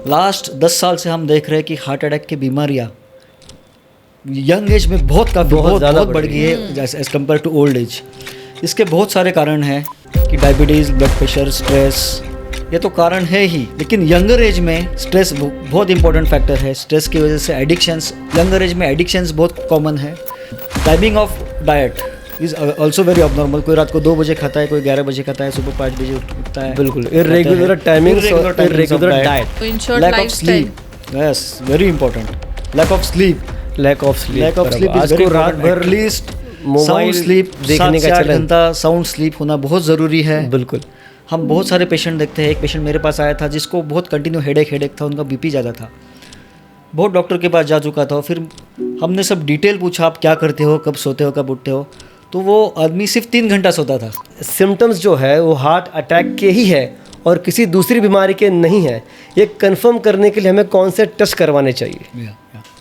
Last 10 साल से हम देख रहे हैं कि हार्ट अटैक की बीमारियाँ यंग एज में बहुत ज़्यादा बढ़ गई है as compare to old age. इसके बहुत सारे कारण हैं कि डायबिटीज़, ब्लड प्रेशर, स्ट्रेस, ये तो कारण है ही, लेकिन यंगर एज में स्ट्रेस बहुत इंपॉर्टेंट फैक्टर है। स्ट्रेस की वजह से एडिक्शंस, यंगर एज में एडिक्शंस बहुत कॉमन है। Timing of diet is also very abnormal. कोई रात को 2 बजे खाता है, कोई 11 बजे खाता है, सुबह 5 बजे उठता है। बिल्कुल irregular timing, irregular diet, lack of sleep, yes very important. Lack of sleep आज को रात भर एटलीस्ट मोबाइल स्लीप देखने का 8 घंटा साउंड स्लीप होना बहुत ज़रूरी है। बिल्कुल। हम बहुत सारे पेशेंट देखते हैं। एक पेशेंट मेरे पास आया था जिसको बहुत कंटिन्यू हेडेक था, उनका बीपी ज़्यादा था, बहुत डॉक्टर के पास जा चुका था। फिर हमने सब डिटेल पूछा, आप क्या करते हो, कब सोते हो, कब उठते हो, तो वो आदमी सिर्फ 3 घंटा सोता था। सिम्टम्स जो है वो हार्ट अटैक के ही है और किसी दूसरी बीमारी के नहीं है। ये कंफर्म करने के लिए हमें कौन से टेस्ट करवाने चाहिए?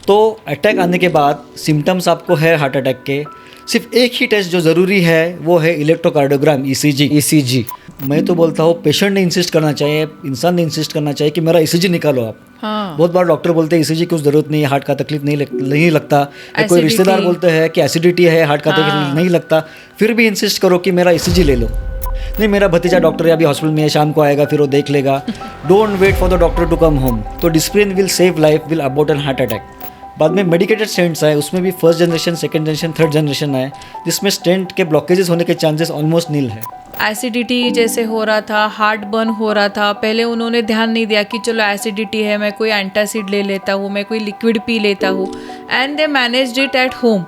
तो अटैक आने के बाद सिम्टम्स आपको है हार्ट अटैक के, सिर्फ एक ही टेस्ट जो ज़रूरी है वो है इलेक्ट्रोकार्डियोग्राम, ECG। मैं तो बोलता हूँ पेशेंट ने इंसिस्ट करना चाहिए, इंसान ने इंसिस्ट करना चाहिए कि मेरा ECG निकालो आप। हाँ। बहुत बार डॉक्टर बोलते हैं ECG की कुछ ज़रूरत नहीं है, हार्ट का तकलीफ नहीं लगता। कोई रिश्तेदार बोलते हैं कि एसिडिटी है, हार्ट का तकलीफ नहीं लगता, फिर भी इंसिस्ट करो कि मेरा ECG ले लो। नहीं, मेरा भतीजा डॉक्टर है, अभी हॉस्पिटल में है, शाम को आएगा, फिर वो देख लेगा। Don't wait for the doctor to come home. तो Disprin will save life, will abort an heart attack. बाद में मेडिकेटेड स्टेंट्स आए, उसमें भी first generation, second generation, third generation आए, जिसमें स्टेंट के ब्लॉकेजेस होने के चांसेस ऑलमोस्ट नील है। एसिडिटी जैसे हो रहा था, हार्ट बर्न हो रहा था, पहले उन्होंने ध्यान नहीं दिया कि चलो एसिडिटी है, मैं कोई एंटासिड ले लेता हूँ, मैं कोई लिक्विड पी लेता हूँ, and they managed it at home.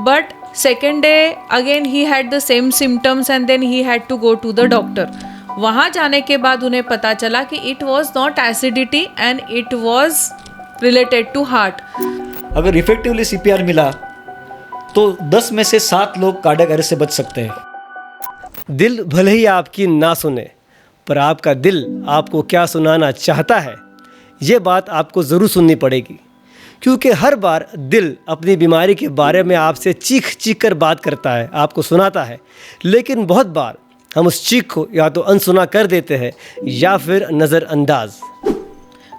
But second day again he had the same symptoms and then he had to go to the doctor. वहाँ जाने के बाद उन्हें पता चला कि it was not acidity and it was related to heart. अगर effectively CPR मिला तो 10 में से 7 लोग कार्डियक अरेस्ट से बच सकते हैं। दिल भले ही आपकी ना सुने, पर आपका दिल आपको क्या सुनाना चाहता है, ये बात आपको ज़रूर सुननी पड़ेगी, क्योंकि हर बार दिल अपनी बीमारी के बारे में आपसे चीख कर बात करता है, आपको सुनाता है, लेकिन बहुत बार हम उस चीख को या तो अनसुना कर देते हैं या फिर नज़रअंदाज।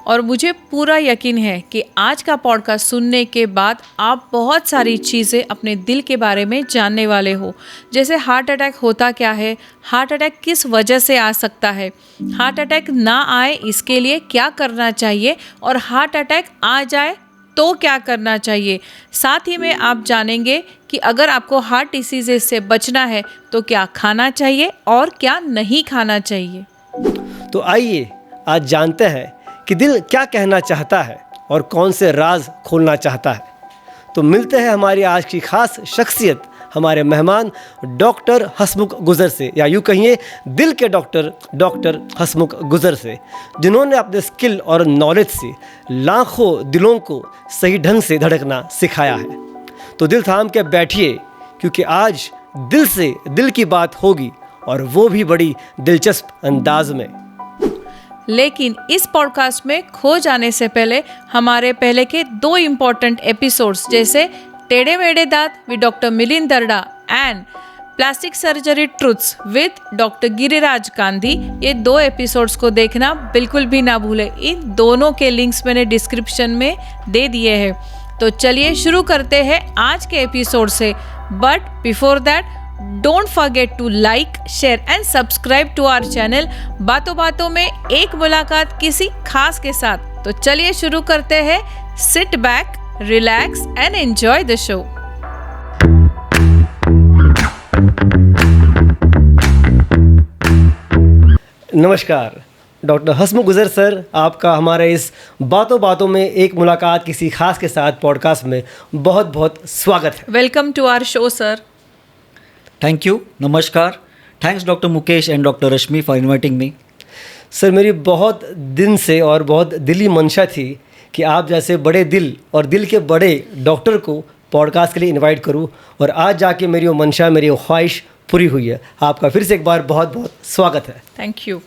और मुझे पूरा यकीन है कि आज का पॉडकास्ट सुनने के बाद आप बहुत सारी चीज़ें अपने दिल के बारे में जानने वाले हो, जैसे हार्ट अटैक होता क्या है, हार्ट अटैक किस वजह से आ सकता है, हार्ट अटैक ना आए इसके लिए क्या करना चाहिए, और हार्ट अटैक आ जाए तो क्या करना चाहिए। साथ ही में आप जानेंगे कि अगर आपको हार्ट डिसीज़ से बचना है तो क्या खाना चाहिए और क्या नहीं खाना चाहिए। तो आइए आज जानते हैं कि दिल क्या कहना चाहता है और कौन से राज खोलना चाहता है। तो मिलते हैं हमारी आज की खास शख्सियत, हमारे मेहमान डॉक्टर हसमुख गुजर से, या यूँ कहिए दिल के डॉक्टर हसमुख गुजर से, जिन्होंने अपने स्किल और नॉलेज से लाखों दिलों को सही ढंग से धड़कना सिखाया है। तो दिल थाम के बैठिए, क्योंकि आज दिल से दिल की बात होगी, और वो भी बड़ी दिलचस्प अंदाज में। लेकिन इस पॉडकास्ट में खो जाने से पहले हमारे पहले के 2 इम्पॉर्टेंट एपिसोड्स, जैसे टेढ़े मेढ़े दांत with doctor Milind Darda and plastic surgery truths with doctor Giriraj Gandhi, ये 2 एपिसोड्स को देखना बिल्कुल भी ना भूलें। इन दोनों के लिंक्स मैंने डिस्क्रिप्शन में दे दिए हैं। तो चलिए शुरू करते हैं आज के एपिसोड से, but before that don't forget to like, share and subscribe to our channel बातों बातों में एक मुलाकात किसी खास के साथ। तो चलिए शुरू करते हैं। Sit back, relax and enjoy the show. नमस्कार डॉक्टर हसमुख गुजर सर, आपका हमारे इस बातों बातों में एक मुलाकात किसी खास के साथ पॉडकास्ट में बहुत बहुत स्वागत है। Welcome to our show sir. Thank you, नमस्कार। Thanks doctor Mukesh and doctor Rashmi for inviting me. Sir, मेरी बहुत दिन से और बहुत दिली मंशा थी कि आप जैसे बड़े दिल और दिल के बड़े डॉक्टर को पॉडकास्ट के लिए इनवाइट करूं, और आज जाके मेरी वो मंशा, मेरी वो ख्वाहिश पूरी हुई है। आपका फिर से एक बार बहुत बहुत स्वागत है। Thank you.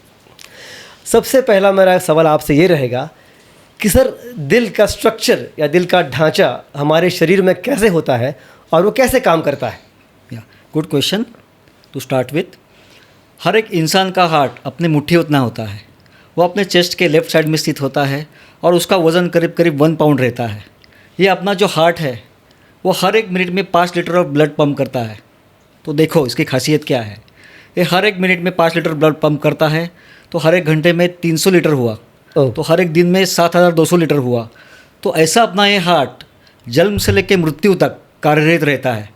सबसे पहला मेरा सवाल आपसे ये रहेगा कि सर, दिल का स्ट्रक्चर या दिल का ढांचा हमारे शरीर में कैसे होता है और वो कैसे काम करता है? Good question to start with. हर एक इंसान का हार्ट अपने मुट्ठी उतना होता है, वो अपने चेस्ट के लेफ्ट साइड में स्थित होता है और उसका वज़न करीब करीब 1 पाउंड रहता है। ये अपना जो हार्ट है वो हर 1 मिनट में 5 लीटर ऑफ ब्लड पंप करता है। तो देखो इसकी खासियत क्या है। ये हर 1 मिनट में 5 लीटर ब्लड पंप करता है, तो हर 1 घंटे में 300 लीटर हुआ, तो हर एक दिन में 7200 लीटर हुआ। तो ऐसा अपना ये हार्ट जन्म से लेकर मृत्यु तक कार्यरत रहता है।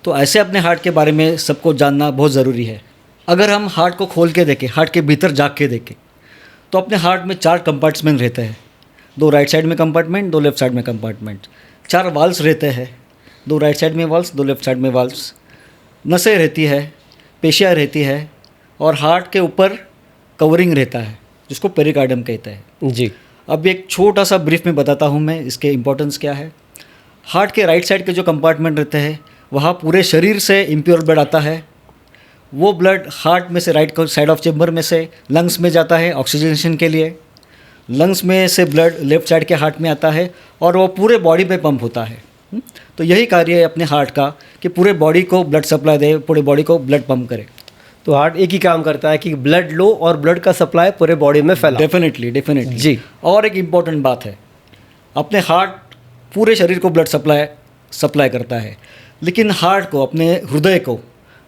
तो ऐसे अपने हार्ट के बारे में सबको जानना बहुत ज़रूरी है। अगर हम हार्ट को खोल के देखें, हार्ट के भीतर जाग के देखें, तो अपने हार्ट में 4 कंपार्टमेंट रहते हैं। 2 राइट साइड में कंपार्टमेंट, 2 लेफ्ट साइड में कंपार्टमेंट। 4 वाल्व्स रहते हैं, 2 राइट साइड में वाल्व्स, 2 लेफ्ट साइड में वाल्व्स। नसें रहती है, पेशियाँ रहती है और हार्ट के ऊपर कवरिंग रहता है जिसको पेरिकार्डियम कहते हैं। जी। अब एक छोटा सा ब्रीफ में बताता हूँ मैं इसके इम्पोर्टेंस क्या है। हार्ट के राइट साइड के जो कंपार्टमेंट रहते हैं वहाँ पूरे शरीर से इम्प्योर ब्लड आता है। वो ब्लड हार्ट में से राइट साइड ऑफ चेम्बर में से लंग्स में जाता है ऑक्सीजनेशन के लिए। लंग्स में से ब्लड लेफ्ट साइड के हार्ट में आता है और वो पूरे बॉडी में पंप होता है। तो यही कार्य है अपने हार्ट का कि पूरे बॉडी को ब्लड सप्लाई दे, पूरे बॉडी को ब्लड पंप करे। तो हार्ट एक ही काम करता है कि ब्लड लो और ब्लड का सप्लाई पूरे बॉडी में फैला। डेफिनेटली जी। और एक इम्पॉर्टेंट बात है, अपने हार्ट पूरे शरीर को ब्लड सप्लाई करता है, लेकिन हार्ट को, अपने हृदय को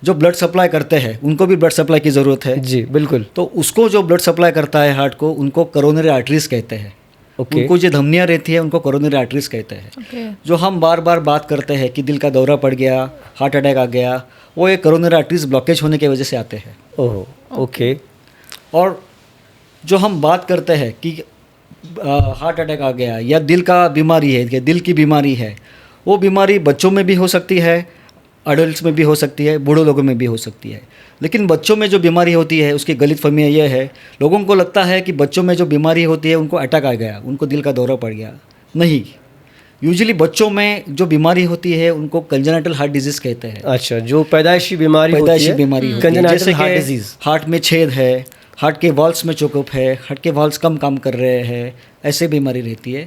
जो ब्लड सप्लाई करते हैं उनको भी ब्लड सप्लाई की ज़रूरत है। जी बिल्कुल। तो उसको जो ब्लड सप्लाई करता है हार्ट को, उनको कोरोनरी आर्टरीज कहते हैं। ओके। उनको जो धमनियाँ रहती है उनको कोरोनरी आर्टरीज कहते हैं। Okay. जो हम बार बार बात करते हैं कि दिल का दौरा पड़ गया, हार्ट अटैक आ गया, वो एक कोरोनरी आर्टरीज ब्लॉकेज होने की वजह से आते हैं। Oh okay. और जो हम बात करते हैं कि हार्ट अटैक आ गया या दिल का बीमारी है, कि दिल की बीमारी है, वो बीमारी बच्चों में भी हो सकती है, अडल्ट्स में भी हो सकती है, बूढ़े लोगों में भी हो सकती है। लेकिन बच्चों में जो बीमारी होती है उसकी गलतफहमी ये है, लोगों को लगता है कि बच्चों में जो बीमारी होती है उनको अटैक आ गया, उनको दिल का दौरा पड़ गया। नहीं, यूजुअली बच्चों में जो बीमारी होती है उनको कंजेनिटल हार्ट डिजीज़ कहते हैं। अच्छा, जो पैदाइशी बीमारी होती है, बीमारी होती है, कंजेनिटल जैसे हार्ट कि डिजीज। हार्ट में छेद है, हार्ट के वॉल्स में चोकअप है, हार्ट के वॉल्स कम काम कर रहे हैं, ऐसे बीमारी रहती है।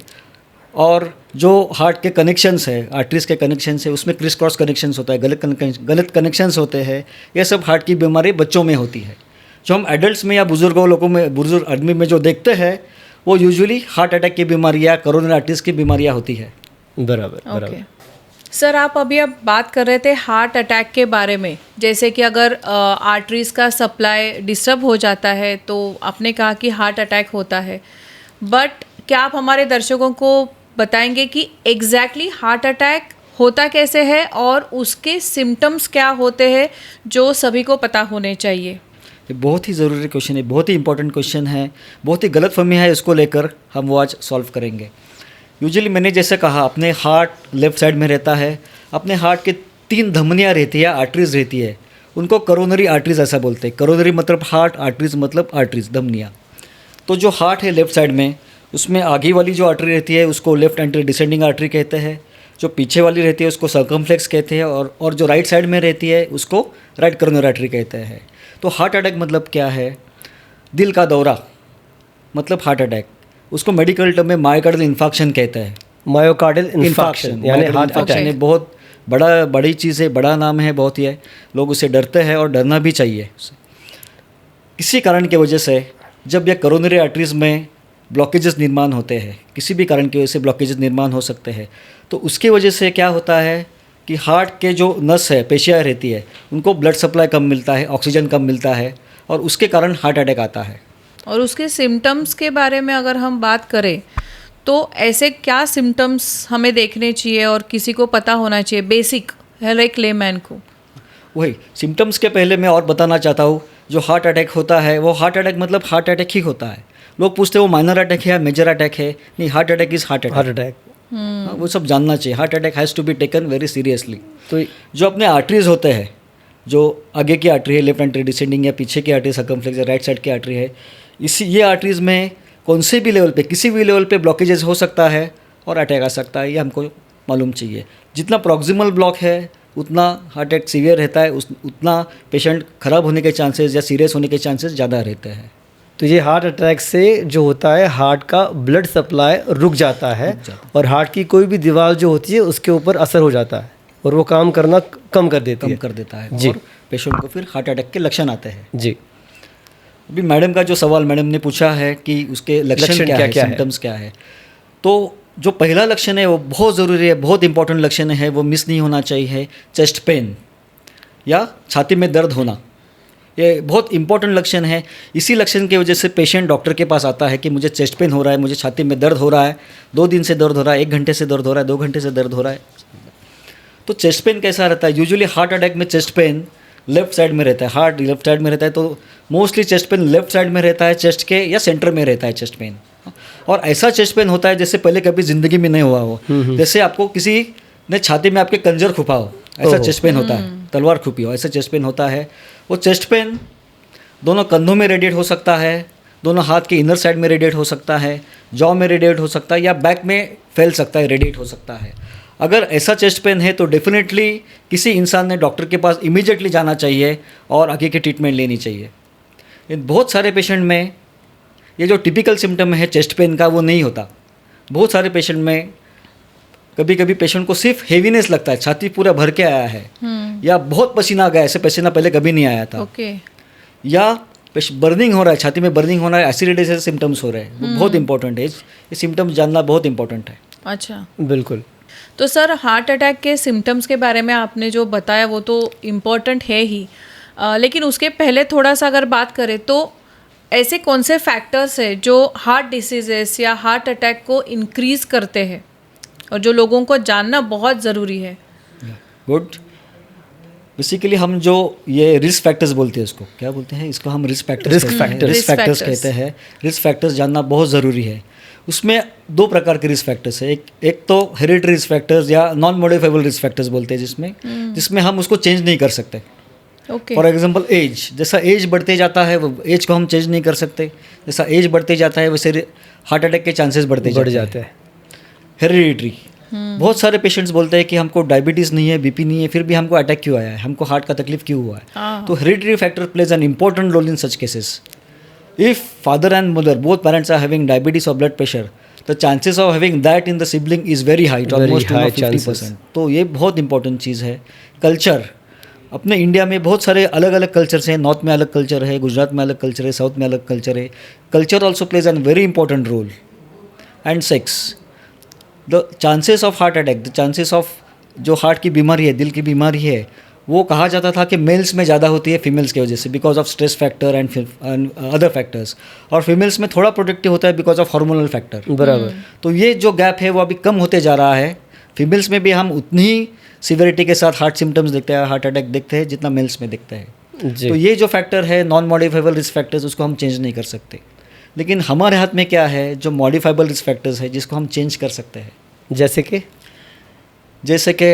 और जो हार्ट के कनेक्शंस है, आर्टरीज के कनेक्शंस है, उसमें क्रिस क्रॉस कनेक्शंस होता है, गलत कनेक्शंस होते हैं। ये सब हार्ट की बीमारी बच्चों में होती है। जो हम एडल्ट्स में या बुजुर्ग आदमी में जो देखते हैं वो यूजुअली हार्ट अटैक की बीमारियाँ, कोरोनरी आर्टरीज की बीमारियाँ होती है। बराबर। ओके सर, आप अभी अब बात कर रहे थे हार्ट अटैक के बारे में, जैसे कि अगर आर्टरीज का सप्लाई डिस्टर्ब हो जाता है तो आपने कहा कि हार्ट अटैक होता है। बट क्या आप हमारे दर्शकों को बताएंगे कि एग्जैक्टली हार्ट अटैक होता कैसे है और उसके सिम्टम्स क्या होते हैं जो सभी को पता होने चाहिए? ये बहुत ही ज़रूरी क्वेश्चन है, बहुत ही इंपॉर्टेंट क्वेश्चन है, बहुत ही गलतफहमी है, इसको लेकर हम वो आज सॉल्व करेंगे। यूजुअली मैंने जैसे कहा, अपने हार्ट लेफ्ट साइड में रहता है, अपने हार्ट के 3 धमनियाँ रहती है, आर्टरीज रहती है, उनको करोनरी आर्टरीज ऐसा बोलते हैं। करोनरी मतलब हार्ट, आर्टरीज मतलब आर्टरीज, धमनियाँ। तो जो हार्ट है लेफ्ट साइड में, उसमें आगे वाली जो आर्टरी रहती है उसको लेफ्ट एंट्री डिसेंडिंग आर्टरी कहते हैं, जो पीछे वाली रहती है उसको सर्कमफ्लेक्स कहते हैं, और जो राइट साइड में रहती है उसको राइट करोनरी आर्टरी कहते हैं। तो हार्ट अटैक मतलब क्या है? दिल का दौरा मतलब हार्ट अटैक, उसको मेडिकल टर्म में मायोकार्डियल इन्फार्क्शन कहते हैं। मायोकार्डियल इन्फार्क्शन यानी हार्ट अटैक। बहुत बड़ी चीज़ है, बड़ा नाम है, बहुत ही है, लोग उससे डरते हैं और डरना भी चाहिए। किसी कारण की वजह से जब यह करोनरी आर्टरीज में ब्लॉकेजेस निर्माण होते हैं, किसी भी कारण की वजह से ब्लॉकेजेस निर्माण हो सकते हैं, तो उसकी वजह से क्या होता है कि हार्ट के जो नस है, पेशियाँ रहती है, उनको ब्लड सप्लाई कम मिलता है, ऑक्सीजन कम मिलता है, और उसके कारण हार्ट अटैक आता है। और उसके सिम्टम्स के बारे में अगर हम बात करें तो ऐसे क्या सिम्टम्स हमें देखने चाहिए और किसी को पता होना चाहिए, बेसिक हर एक लेमैन को? वही सिम्टम्स के पहले मैं और बताना चाहता हूँ, जो हार्ट अटैक होता है वो हार्ट अटैक मतलब हार्ट अटैक ही होता है। लोग पूछते हैं वो माइनर अटैक है या मेजर अटैक है। नहीं, heart attack is heart attack. वो सब जानना चाहिए। Heart attack has to be taken very seriously. तो जो अपने आर्टरीज होते हैं, जो आगे की आर्टरी है लेफ्ट एंट्री डिसेंडिंग, या पीछे की आर्टरी सर्कमफ्लेक्स या राइट साइड की आर्टरी है, ये आर्टरीज में कौन से भी लेवल पे, किसी भी लेवल पे ब्लॉकेजेस हो सकता है और अटैक आ सकता है, ये हमको मालूम चाहिए। जितना प्रॉक्सिमल ब्लॉक है उतना हार्ट अटैक सीवियर रहता है, उतना पेशेंट ख़राब होने के चांसेस या सीरियस होने के चांसेस ज़्यादा रहते हैं। तो ये हार्ट अटैक से जो होता है, हार्ट का ब्लड सप्लाई रुक जाता है और हार्ट की कोई भी दीवार जो होती है उसके ऊपर असर हो जाता है और वो काम करना कम कर देता है जी। और पेशेंट को फिर हार्ट अटैक के लक्षण आते हैं। जी। अभी मैडम का जो सवाल मैडम ने पूछा है कि उसके लक्षण क्या है, सिम्टम्स क्या है, तो जो पहला लक्षण है वो बहुत ज़रूरी है, बहुत इंपॉर्टेंट लक्षण है, वो मिस नहीं होना चाहिए, चेस्ट पेन या छाती में दर्द होना। ये बहुत इंपॉर्टेंट लक्षण है। इसी लक्षण की वजह से पेशेंट डॉक्टर के पास आता है कि मुझे चेस्ट पेन हो रहा है, मुझे छाती में दर्द हो रहा है, 2 दिन से दर्द हो रहा है, 1 घंटे से दर्द हो रहा है, 2 घंटे से दर्द हो रहा है। तो चेस्ट पेन कैसा रहता है? यूजुअली हार्ट अटैक में चेस्ट पेन लेफ्ट साइड में रहता है, हार्ट लेफ्ट साइड में रहता है, तो mostly chest pain left side में रहता है, चेस्ट के या सेंटर में रहता है चेस्ट पेन। और ऐसा चेस्ट पेन होता है जैसे पहले कभी ज़िंदगी में नहीं हुआ हो, जैसे आपको किसी ने छाती में आपके कंजर खुपा हो, ऐसा चेस्ट पेन होता है, तलवार खुपी हो, ऐसा चेस्ट पेन होता है। वो चेस्ट पेन दोनों कंधों में रेडिएट हो सकता है, दोनों हाथ के इनर साइड में रेडिएट हो सकता है, जॉ में रेडिएट हो सकता है, या बैक में फैल सकता है, रेडिएट हो सकता है। अगर ऐसा चेस्ट पेन है तो डेफिनेटली किसी इंसान ने डॉक्टर के पास इमीडिएटली जाना चाहिए और आगे की ट्रीटमेंट लेनी चाहिए। इन बहुत सारे पेशेंट में ये जो टिपिकल सिम्टम है चेस्ट पेन का वो नहीं होता। बहुत सारे पेशेंट में कभी कभी पेशेंट को सिर्फ हेवीनेस लगता है, छाती पूरा भर के आया है, या बहुत पसीना आ गया, ऐसे पसीना पहले कभी नहीं आया था, या बर्निंग हो रहा है, छाती में बर्निंग हो रहा है, एसिडिटी से सिम्टम्स हो रहे हैं। वो बहुत इंपॉर्टेंट है, ये सिम्टम्स जानना बहुत इंपॉर्टेंट है। अच्छा, बिल्कुल। तो सर हार्ट अटैक के सिम्टम्स के बारे में आपने जो बताया वो तो इम्पॉर्टेंट है ही, लेकिन उसके पहले थोड़ा सा अगर बात करें तो ऐसे कौन से फैक्टर्स हैं जो हार्ट डिसीजेस या हार्ट अटैक को इंक्रीज़ करते हैं और जो लोगों को जानना बहुत ज़रूरी है? गुड। बेसिकली हम जो ये रिस्क फैक्टर्स बोलते हैं, उसको क्या बोलते हैं? इसको हम रिस्क फैक्टर्स कहते हैं। रिस्क फैक्टर्स जानना बहुत ज़रूरी है। उसमें 2 प्रकार के रिस्क फैक्टर्स है। एक तो हेरिडिटरी रिस्क फैक्टर्स या नॉन मॉडिफाइबल रिस्क फैक्टर्स बोलते हैं, जिसमें हम उसको चेंज नहीं कर सकते। फॉर एग्जाम्पल एज, जैसा एज बढ़ते जाता है वो एज को हम चेंज नहीं कर सकते, जैसा एज बढ़ते जाता है वैसे हार्ट अटैक के चांसेस बढ़ जाते हैं। हेरिडिटरी, बहुत सारे पेशेंट्स बोलते हैं कि हमको डायबिटीज़ नहीं है, बीपी नहीं है, फिर भी हमको अटैक क्यों आया है, हमको हार्ट का तकलीफ क्यों हुआ है। तो hereditary factor plays an important role in such cases. If father and mother, both parents are having diabetes or blood pressure, the chances of having that in the sibling is very high, almost 50%. तो ये बहुत important चीज़ है। Culture, अपने India में बहुत सारे अलग अलग कल्चर्स हैं। नॉर्थ में अलग कल्चर है, गुजरात में अलग कल्चर है, साउथ में अलग कल्चर है। Culture also plays an very important role. And sex, the chances of heart attack, the chances of जो हार्ट की बीमारी है, दिल की बीमारी है, वो कहा जाता था कि मेल्स में ज़्यादा होती है फीमेल्स की वजह से, because of stress factor and other factors, और फीमेल्स में थोड़ा प्रोटेक्टिव होता है बिकॉज ऑफ हार्मोनल फैक्टर। बराबर। तो ये जो गैप है वो अभी कम होते जा रहा है। फीमेल्स में भी हम उतनी ही सिवियरिटी के साथ हार्ट सिम्टम्स देखते हैं, हार्ट अटैक देखते हैं, जितना मेल्स में देखते हैं। तो ये जो फैक्टर है नॉन मॉडिफाइबल रिस्क फैक्टर्स, उसको हम चेंज नहीं कर सकते। लेकिन हमारे हाथ में क्या है, जो मॉडिफाइबल रिस्क फैक्टर्स है जिसको हम चेंज कर सकते हैं। जैसे कि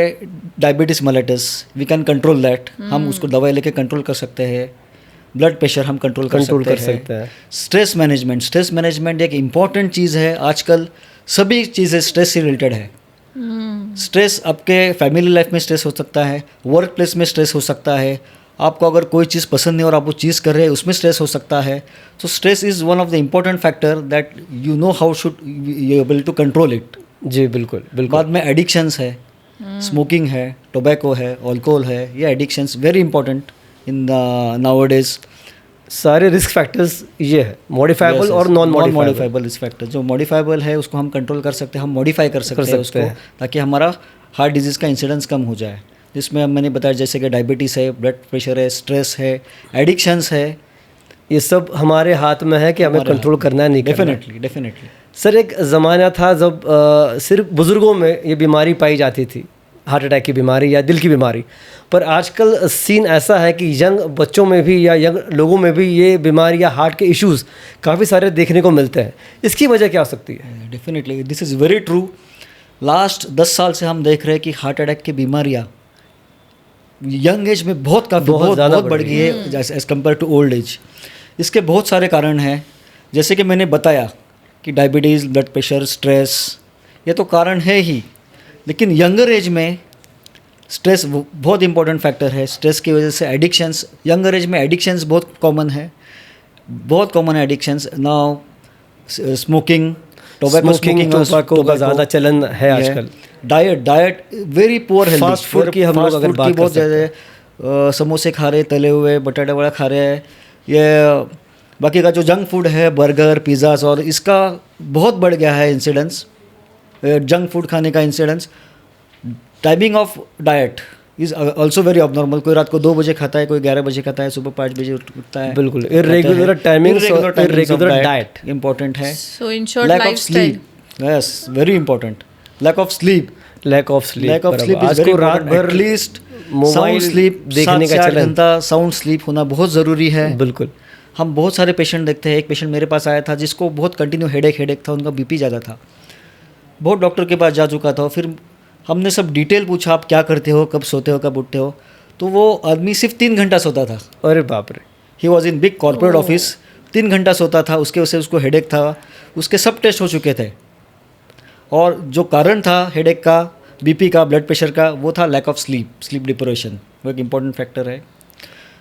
diabetes mellitus, we can control that, हम उसको दवाई लेके कंट्रोल कर सकते हैं। ब्लड प्रेशर हम कंट्रोल कर सकते हैं। स्ट्रेस मैनेजमेंट एक इम्पॉर्टेंट चीज़ है। आजकल सभी चीज़ें स्ट्रेस से रिलेटेड है। स्ट्रेस आपके फैमिली लाइफ में स्ट्रेस हो सकता है, वर्क प्लेस में स्ट्रेस हो सकता है, आपको अगर कोई चीज़ पसंद नहीं और आप वो चीज़ कर रहे हैं उसमें स्ट्रेस हो सकता है। तो stress is one of the important factor that you know how should you able to control it. जी बिल्कुल बिल्कुल। बाद में एडिक्शंस है, स्मोकिंग है, टोबैको है, अल्कोहल है, ये addictions very important in nowadays. सारे रिस्क फैक्टर्स ये है, मॉडिफाइबल और नॉन मॉडिफाइबल रिस्क फैक्टर। जो मॉडिफाइबल है उसको हम कंट्रोल कर सकते हैं, हम मॉडिफाई कर सकते हैं उसको, ताकि हमारा हार्ट डिजीज़ का इंसिडेंस कम हो जाए। जिसमें मैंने बताया जैसे कि डायबिटीज़ है, ब्लड प्रेशर है, स्ट्रेस है, एडिक्शंस है, ये सब हमारे हाथ में है कि हमें कंट्रोल करना है, नहीं करना। डेफिनेटली। सर एक ज़माना था जब सिर्फ बुज़ुर्गों में ये बीमारी पाई जाती थी, हार्ट अटैक की बीमारी या दिल की बीमारी, पर आजकल सीन ऐसा है कि यंग बच्चों में भी या यंग लोगों में भी ये बीमारी या हार्ट के इश्यूज़ काफ़ी सारे देखने को मिलते हैं। इसकी वजह क्या हो सकती है? Definitely this is very true. Last 10 साल से हम देख रहे हैं कि हार्ट अटैक की बीमारियाँ यंग एज में बहुत बढ़ गई है as compare to old age. इसके बहुत सारे कारण हैं, जैसे कि मैंने बताया कि डायबिटीज़, ब्लड प्रेशर, स्ट्रेस, ये तो कारण है ही, लेकिन यंगर एज में स्ट्रेस बहुत इंपॉर्टेंट फैक्टर है। स्ट्रेस की वजह से एडिक्शंस, यंगर एज में एडिक्शंस बहुत कॉमन है एडिक्शंस। नाउ स्मोकिंग, टोबैको का ज़्यादा चलन है आजकल। Diet very poor health, fast food की हम लोग अगर बात बहुत ज़्यादा, समोसे खा रहे, तले हुए, बटाटा वड़ा खा रहे हैं, ये बाकी का जो जंक फूड है, बर्गर, पिज़्ज़ास, और इसका बहुत बढ़ गया है इंसिडेंस, जंक फूड खाने का incidence. Timing of diet is also very abnormal। कोई रात को 2 बजे खाता है, कोई 11 बजे खाता है, सुबह 5 बजे उठता है। बिल्कुल, irregular timings और irregular diet इम्पोर्टेंट है। So in short, lack of lifestyle. Sleep, yes, very important. Lack of sleep, lack of sleep, lack of sleep आज को रात भर एटलीस्ट मोबाइल स्लीप देखने का 7 से 8 चलन। घंटा साउंड स्लीप होना बहुत ज़रूरी है। बिल्कुल। हम बहुत सारे पेशेंट देखते हैं। एक पेशेंट मेरे पास आया था जिसको बहुत कंटिन्यू हेडेक था, उनका बीपी ज़्यादा था, बहुत डॉक्टर के पास जा चुका था। फिर हमने सब डिटेल पूछा, आप क्या करते हो, कब सोते हो, कब उठते हो, तो वो आदमी सिर्फ 3 घंटा सोता था। अरे बाप रे। He was in big corporate office, 3 घंटा सोता था, उसके वजह से उसको हेडेक था। उसके सब टेस्ट हो चुके थे, और जो कारण था हेडेक का, बीपी का, ब्लड प्रेशर का, वो था लैक ऑफ स्लीप डिप्रेशन। वो एक इम्पॉर्टेंट फैक्टर है।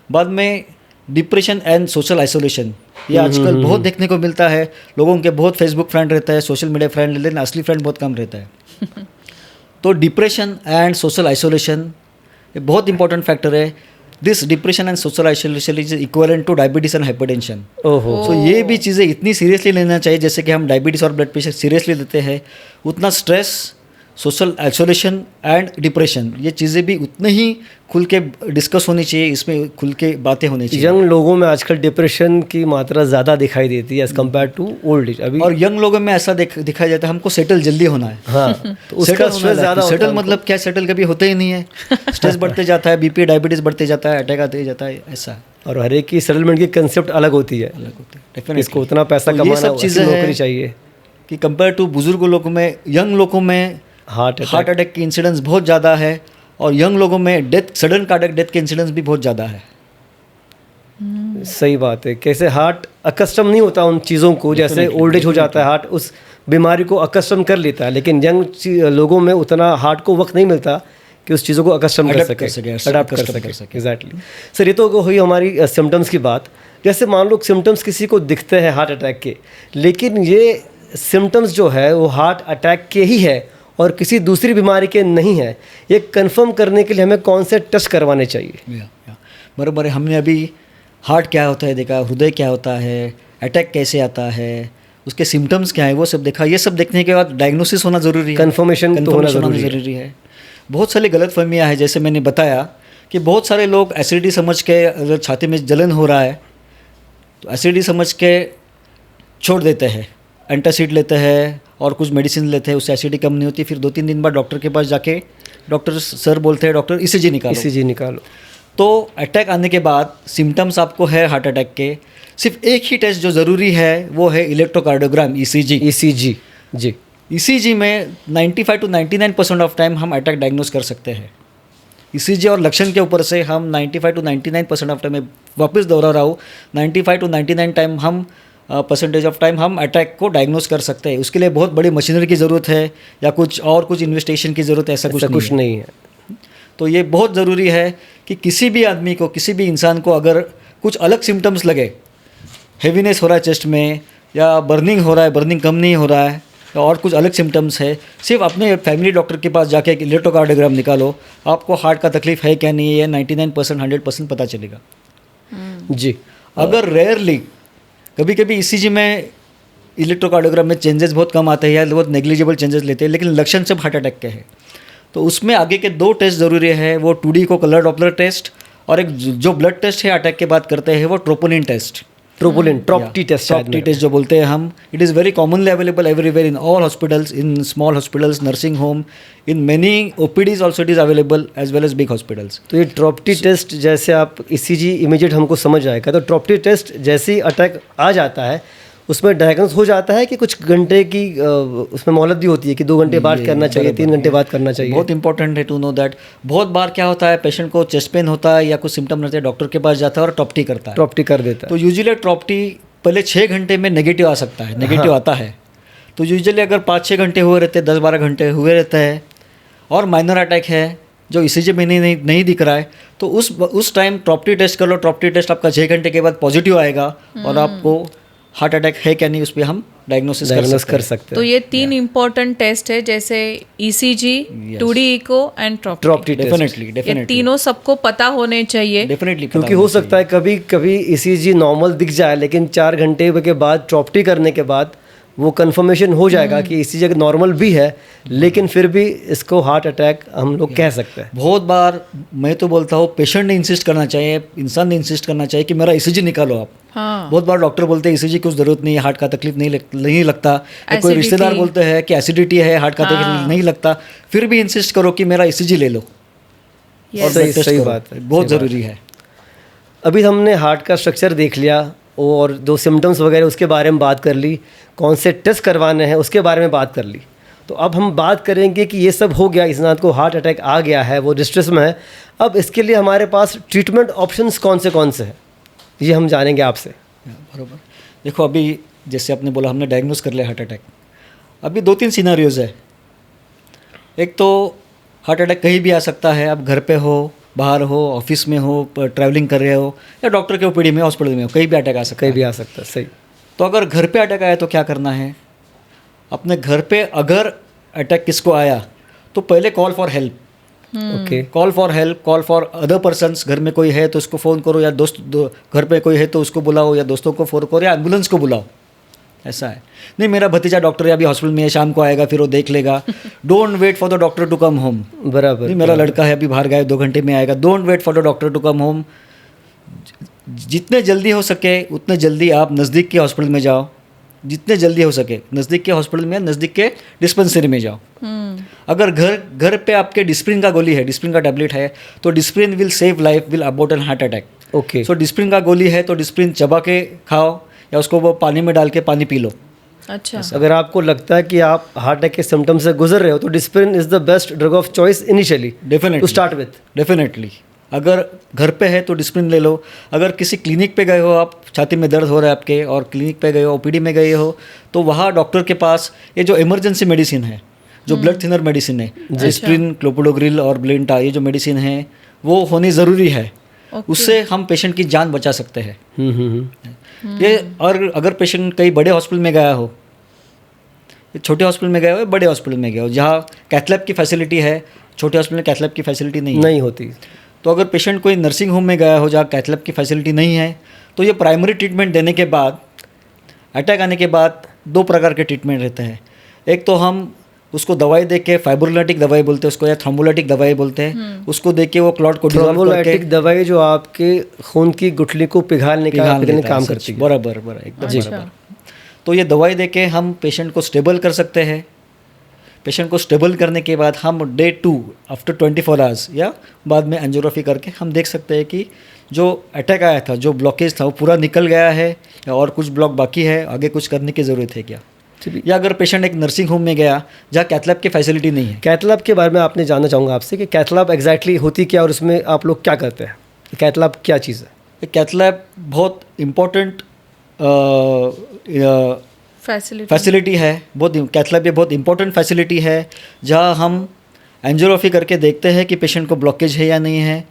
बाद में डिप्रेशन एंड सोशल आइसोलेशन, ये आजकल बहुत देखने को मिलता है। लोगों के बहुत फेसबुक फ्रेंड रहता है, सोशल मीडिया फ्रेंड, लेकिन असली फ्रेंड बहुत कम रहता है। तो डिप्रेशन एंड सोशल आइसोलेशन ये बहुत इंपॉर्टेंट फैक्टर है। This depression and social isolation is equivalent two diabetes and hypertension. ओहो। सो ये भी चीज़ें इतनी सीरियसली लेना चाहिए, जैसे कि हम डायबिटीज़ और ब्लड प्रेशर सीरियसली लेते हैं, उतना stress, social isolation and depression, ये चीज़ें भी उतने ही खुल के डिस्कस होनी चाहिए, इसमें खुल के बातें होनी चाहिए। यंग लोगों में आजकल डिप्रेशन की मात्रा ज़्यादा दिखाई देती है as compare to old age. अभी और यंग लोगों में ऐसा दिखाई जाता है, हमको सेटल जल्दी होना है। हाँ, तो उसका स्ट्रेस ज़्यादा होता है। सेटल मतलब क्या, सेटल कभी होते ही नहीं है। स्ट्रेस बढ़ते जाता है, बीपी डायबिटीज़ बढ़ते जाता है, अटैक आते जाता है, ऐसा। और हर एक की सेटलमेंट की कंसेप्ट अलग होती है। अलग होते हैं डेफिनेटली। इसको उतना पैसा तो ये कमाना, सब ऐसी चीज़ें नौकरी हैं चाहिए। कि कंपेयर टू बुजुर्ग लोगों में, यंग लोगों में हार्ट हार्ट अटैक की इंसिडेंस बहुत ज़्यादा है, और यंग लोगों में सडन कार्डियक डेथ के इंसिडेंस भी बहुत ज़्यादा है। सही बात है। कैसे हार्ट अकस्टम नहीं होता उन चीज़ों को, जैसे ओल्ड एज हो जाता है हार्ट उस बीमारी को अकस्टम कर लेता है, लेकिन यंग लोगों में उतना हार्ट को वक्त नहीं मिलता कि उस चीज़ों को अकस्टम कर Adapt कर सके, सके, अडाप्ट कर custom कर सके। सके। एग्जैक्टली। सर, ये तो हुई हमारी सिम्टम्स की बात। जैसे मान लो सिम्टम्स किसी को दिखते हैं हार्ट अटैक के, लेकिन ये सिम्टम्स जो है वो हार्ट अटैक के ही है और किसी दूसरी बीमारी के नहीं है, ये कंफर्म करने के लिए हमें कौन से टेस्ट करवाने चाहिए? बराबर है। हमने अभी हार्ट क्या होता है देखा, हृदय क्या होता है, अटैक कैसे आता है, उसके सिम्टम्स क्या है, वो सब देखा। ये सब देखने के बाद डायग्नोसिस होना ज़रूरी है, Confirmation तो होना ज़रूरी है। बहुत सारी गलतफहमियाँ हैं, जैसे मैंने बताया कि बहुत सारे लोग एसिडिटी समझ के, अगर छाती में जलन हो रहा है तो एसिडिटी समझ के छोड़ देते हैं, एंटासिड लेते हैं और कुछ मेडिसिन लेते हैं, उससे एसिडिटी कम नहीं होती। फिर 2-3 दिन बाद डॉक्टर के पास जाके डॉक्टर सर बोलते हैं, डॉक्टर ईसीजी निकालो। ईसीजी निकालो। तो अटैक आने के बाद सिम्टम्स आपको है हार्ट अटैक के, सिर्फ एक ही टेस्ट जो ज़रूरी है वो है इलेक्ट्रोकार्डियोग्राम, ईसीजी। ईसीजी, जी। ईसीजी में 95 to 99% ऑफ टाइम हम अटैक डायग्नोस कर सकते हैं। ईसीजी और लक्षण के ऊपर से हम 95 to 99% ऑफ टाइम, में वापस दोहरा रहा हूँ, 95 to 99 टाइम हम परसेंटेज ऑफ टाइम हम अटैक को डायग्नोस कर सकते हैं। उसके लिए बहुत बड़ी मशीनरी की ज़रूरत है या कुछ इन्वेस्टिगेशन की ज़रूरत है, ऐसा कुछ नहीं है। तो ये बहुत ज़रूरी है कि किसी भी आदमी को, किसी भी इंसान को अगर कुछ अलग सिम्टम्स लगे, हेवीनेस हो रहा है चेस्ट में, या बर्निंग हो रहा है, बर्निंग कम नहीं हो रहा है, या और कुछ अलग सिम्टम्स है, सिर्फ अपने फैमिली डॉक्टर के पास जाके एक इलेक्ट्रोकार्डियोग्राम निकालो, आपको हार्ट का तकलीफ है क्या नहीं है, 99% 100% पता चलेगा। जी। अगर रेयरली कभी कभी ईसीजी में, इलेक्ट्रोकार्डियोग्राम में चेंजेस बहुत कम आते हैं या बहुत नेग्लिजिबल चेंजेस लेते हैं, लेकिन लक्षण सब हार्ट अटैक के हैं, तो उसमें आगे के 2 टेस्ट ज़रूरी है। वो 2D को कलर डॉपलर टेस्ट, और एक जो ब्लड टेस्ट है अटैक के बाद करते हैं वो troponin test. Troponin, trop T test, trop T test जो बोलते हैं हम। It is very commonly available everywhere in all hospitals, in small hospitals, nursing home, in many OPDs also it is available as well as big hospitals. तो ये ट्रॉप्टी test, जैसे आप ECG immediate हमको समझ आएगा, तो ट्रॉप्टी टेस्ट जैसे ही अटैक आ जाता है उसमें डायग्नोस हो जाता है कि कुछ घंटे की उसमें मोहलत भी होती है कि 2 घंटे बाद करना चाहिए, 3 घंटे बाद करना चाहिए? बहुत इंपॉर्टेंट है टू नो दैट। बहुत बार क्या होता है, पेशेंट को चेस्ट पेन होता है या कुछ सिम्टम रहते हैं, डॉक्टर के पास जाता है और ट्रॉप्टी करता है, ट्रॉप्टी कर देता है। तो यूजुअली ट्रॉप्टी पहले 6 घंटे में नेगेटिव आ सकता है, नेगेटिव आता है। तो यूजुअली अगर 5-6 घंटे हुए रहते हैं, 10-12 घंटे हुए रहते हैं, और माइनर अटैक है जो ईसीजी में नहीं दिख रहा है, तो उस टाइम ट्रॉप्टी टेस्ट कर लो। ट्रॉप्टी टेस्ट आपका 6 घंटे के बाद पॉजिटिव आएगा और आपको हार्ट अटैक है क्या नहीं, उस पर हम डायग्नोसिस डायग्नोस कर कर सकते सकते तो हैं। ये 3 इम्पोर्टेंट टेस्ट है, जैसे ECG, 2D echo and trop T. Trop T हैं। टेस्ट, डेफिनेटली ये डेफिनेटली तीनों सबको पता होने चाहिए। डेफिनेटली क्योंकि हो सकता है कभी कभी ECG नॉर्मल दिख जाए, लेकिन 4 घंटे के बाद ट्रॉप्टी करने के बाद वो कंफर्मेशन हो जाएगा कि ECG अगर नॉर्मल भी है, लेकिन फिर भी इसको हार्ट अटैक हम लोग कह सकते हैं। बहुत बार मैं तो बोलता हूँ पेशेंट ने इंसिस्ट करना चाहिए, इंसान ने इंसिस्ट करना चाहिए कि मेरा ECG निकालो आप। हाँ, बहुत बार डॉक्टर बोलते हैं ECG की ज़रूरत नहीं है, हार्ट का तकलीफ नहीं लगता, या कोई Acidity। रिश्तेदार बोलते हैं कि एसिडिटी है, हार्ट का हाँ। तकलीफ नहीं लगता, फिर भी इंसिस्ट करो कि मेरा ECG ले लो Yes। और सही- blood test सही करो। बात है, बहुत सही बात ज़रूरी है। अभी हमने हार्ट का स्ट्रक्चर देख लिया और जो सिम्टम्स वगैरह उसके बारे में बात कर ली, कौन से टेस्ट करवाने हैं उसके बारे में बात कर ली। तो अब हम बात करेंगे कि ये सब हो गया, इंसान को हार्ट अटैक आ गया है, वो डिस्ट्रेस में है, अब इसके लिए हमारे पास ट्रीटमेंट ऑप्शंस कौन से हैं, ये हम जानेंगे आपसे। बरोबर। देखो अभी जैसे आपने बोला हमने डायग्नोस कर लिया हार्ट अटैक, अभी 2-3 सिनारियोज़ है। एक तो हार्ट अटैक कहीं भी आ सकता है, आप घर पे हो, बाहर हो, ऑफिस में हो, ट्रैवलिंग कर रहे हो, या डॉक्टर के ओपीडी में, हॉस्पिटल में हो, कहीं भी अटैक आ सकता कहीं है। भी आ सकता है, सही। तो अगर घर पे अटैक आया तो क्या करना है? अपने घर पे अगर अटैक किसको आया तो पहले call for help, okay, call for help, call for other persons. घर में कोई है तो उसको फ़ोन करो, या घर पे कोई है तो उसको बुलाओ, या दोस्तों को फ़ोन करो, या एम्बुलेंस को बुलाओ। ऐसा है। नहीं मेरा भतीजा डॉक्टर है, अभी हॉस्पिटल में है, शाम को आएगा, फिर वो देख लेगा। Don't wait for the doctor to come home. बराबर। नहीं मेरा लड़का है, अभी बाहर गया, 2 घंटे में आएगा। Don't wait for the doctor to come home. जितने जल्दी हो सके उतने जल्दी आप नज़दीक के हॉस्पिटल में जाओ, जितने जल्दी हो सके नज़दीक के हॉस्पिटल में, नज़दीक के डिस्पेंसरी में जाओ। अगर घर पे आपके डिस्प्रिन का गोली है, डिस्प्रिन का टैबलेट है, तो Disprin will save life, will abort an heart attack. Okay, so Disprin का गोली है तो डिस्प्रिन चबा के खाओ, या उसको वो पानी में डाल के पानी पी लो। अच्छा, अगर आपको लगता है कि आप हार्ट अटैक के सिम्टम से गुजर रहे हो तो Disprin is the best drug of choice initially definitely to start with. Definitely अगर घर पे है तो डिस्प्रिन ले लो। अगर किसी क्लिनिक पे गए हो, आप छाती में दर्द हो रहा है आपके, और क्लिनिक पे गए हो, ओपीडी में गए हो, तो वहाँ डॉक्टर के पास ये जो इमरजेंसी मेडिसिन है, जो ब्लड थिनर मेडिसिन है, डिस्प्रिन, क्लोपिडोग्रिल और ब्लिंटा, ये जो मेडिसिन है वो होनी ज़रूरी है। उससे हम पेशेंट की जान बचा सकते हैं। ये और अगर पेशेंट कहीं बड़े हॉस्पिटल में गया हो, छोटे हॉस्पिटल में गया हो, बड़े हॉस्पिटल में गया हो, जहाँ कैथलैब की फैसिलिटी है, छोटे हॉस्पिटल में कैथलैब की फैसिलिटी नहीं है, नहीं होती। तो अगर पेशेंट कोई नर्सिंग होम में गया हो जहाँ कैथलैब की फैसिलिटी नहीं है, तो ये प्राइमरी ट्रीटमेंट देने के बाद, अटैक आने के बाद 2 प्रकार के ट्रीटमेंट रहते हैं। एक तो हम उसको दवाई दे के, फाइब्रोलाइटिक दवाई बोलते हैं उसको, या थ्रोम्बोलाइटिक दवाई बोलते हैं, उसको दे के वो क्लॉट को डिसॉल्व करके, थ्रोम्बोलाइटिक दवाई जो आपके खून की गुठली को पिघालने का काम करती है। बराबर एकदम बराबर। तो ये दवाई दे के हम पेशेंट को स्टेबल कर सकते हैं। पेशेंट को स्टेबल करने के बाद हम डे 2 आफ्टर 24 आवर्स या बाद में एंजियोग्राफी करके हम देख सकते हैं कि जो अटैक आया था, जो ब्लॉकेज था, वो पूरा निकल गया है या और कुछ ब्लॉक बाकी है, आगे कुछ करने की ज़रूरत है क्या। या अगर पेशेंट एक नर्सिंग होम में गया जहाँ कैथलैब की फैसिलिटी नहीं है। कैथलैब के बारे में आपने जानना चाहूँगा आपसे कि कैथलैब एग्जैक्टली होती क्या और उसमें आप लोग क्या करते हैं? कैथलैब क्या चीज़ है? कैथलैब बहुत इम्पोर्टेंट फैसिलिटी है, बहुत कैथलैब ये बहुत इंपॉर्टेंट फैसिलिटी है जहाँ हम एंजियोग्राफी करके देखते हैं कि पेशेंट को ब्लॉकेज है या नहीं है।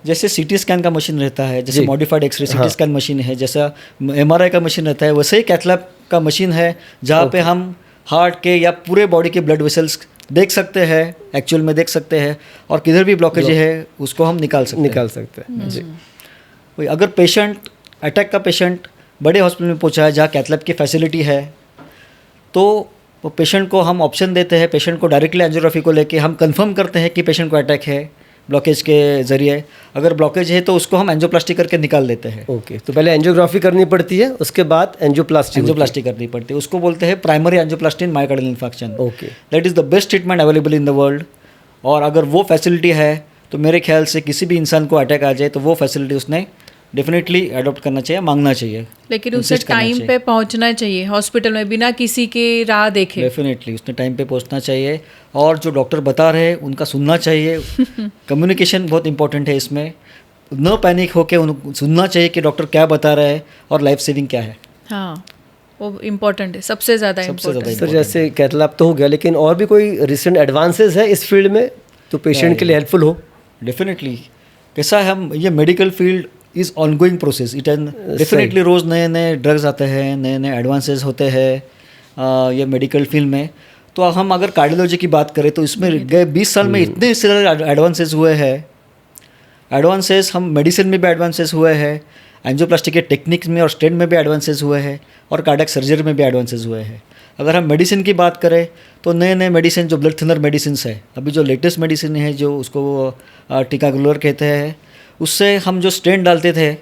जैसे सीटी स्कैन का मशीन रहता है, जैसे modified x ray CT scan machine है, जैसा एमआरआई का मशीन रहता है, वैसे ही कैथलैब का मशीन है जहाँ पे हम हार्ट के या पूरे बॉडी के ब्लड वेसल्स देख सकते हैं, एक्चुअल में देख सकते हैं, और किधर भी ब्लॉकेज है उसको हम निकाल सकते हैं। जी। वही अगर पेशेंट, अटैक का पेशेंट बड़े हॉस्पिटल में पहुंचा है जहाँ कैथलैब की फैसिलिटी है, तो पेशेंट को हम ऑप्शन देते हैं, पेशेंट को डायरेक्टली एंजियोग्राफी को लेके हम कंफर्म करते हैं कि पेशेंट को अटैक है ब्लॉकेज के ज़रिए। अगर ब्लॉकेज है तो उसको हम एंजियोप्लास्टी करके निकाल देते हैं। ओके, तो पहले एंजियोग्राफी करनी पड़ती है, उसके बाद एंजियोप्लास्टी करनी पड़ती है, उसको बोलते हैं primary angioplasty in myocardial infarction. Okay, that is the best treatment available in the world. और अगर वो फैसिलिटी है तो मेरे ख्याल से किसी भी इंसान को अटैक आ जाए तो वो फैसिलिटी उसने डेफिनेटली अडॉप्ट करना चाहिए, मांगना चाहिए, लेकिन उसे टाइम पे पहुंचना चाहिए हॉस्पिटल में, बिना किसी के राह देखे। डेफिनेटली उसने टाइम पे पहुंचना चाहिए, और जो डॉक्टर बता रहे हैं उनका सुनना चाहिए। कम्युनिकेशन बहुत इंपॉर्टेंट है इसमें, न पैनिक होके उनको सुनना चाहिए कि डॉक्टर क्या बता रहा है और लाइफ सेविंग क्या है। हाँ, वो इम्पोर्टेंट है, सबसे ज़्यादा इम्पोर्टेंट। सर जैसे कैथलैब तो हो गया, लेकिन और भी कोई रिसेंट एडवांसेस है इस फील्ड में तो पेशेंट के लिए हेल्पफुल हो? डेफिनेटली कैसा है, हम ये medical field is ongoing process. It and definitely रोज़ नए नए ड्रग्स आते हैं, नए नए एडवांसेस होते हैं ये मेडिकल फील्ड में। तो हम अगर कार्डियोलॉजी की बात करें तो इसमें गए 20 साल में इतने सारे एडवांसेस हुए हैं। एडवांसेस हम मेडिसिन में भी एडवांसेस हुए हैं, एंजियोप्लास्टी के टेक्निक्स में और स्टेंट में भी एडवांसेस हुए हैं, और कार्डियक सर्जरी में भी एडवांसेस हुए हैं। अगर हम मेडिसिन की बात करें तो नए नए मेडिसिन जो ब्लड थिनर मेडिसिन है, अभी जो लेटेस्ट मेडिसिन है जो उसको टिकाग्लोर कहते हैं, उससे हम जो स्टेंट डालते थे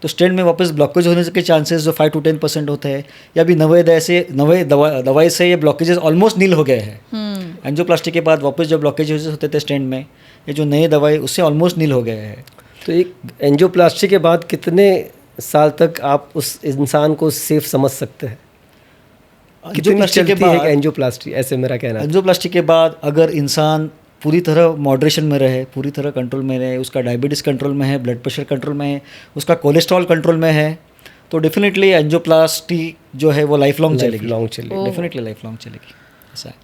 तो स्टेंट में वापस ब्लॉकेज होने के चांसेस जो 5 to 10% होते हैं, या अभी नवे दवाई से ये ब्लॉकेजेस ऑलमोस्ट नील हो गए हैं। एंजियोप्लास्टी के बाद वापस जो ब्लॉकेजेस होते थे स्टेंट में, ये जो नए दवाई उससे ऑलमोस्ट नील हो गए हैं। तो एक एंजियोप्लास्टी के बाद कितने साल तक आप उस इंसान को सेफ समझ सकते हैं? कितनी चलती है एंजियोप्लास्टी, ऐसे मेरा कहना है। एंजियोप्लास्टी के बाद अगर इंसान पूरी तरह मॉडरेशन में रहे, पूरी तरह कंट्रोल में रहे, उसका डायबिटीज़ कंट्रोल में है, ब्लड प्रेशर कंट्रोल में है, उसका कोलेस्ट्रॉल कंट्रोल में है, तो डेफिनेटली एंजियोप्लास्टी जो है वो लाइफ लॉन्ग चलेगी। डेफिनेटली लाइफ लॉन्ग चलेगी, ऐसा है।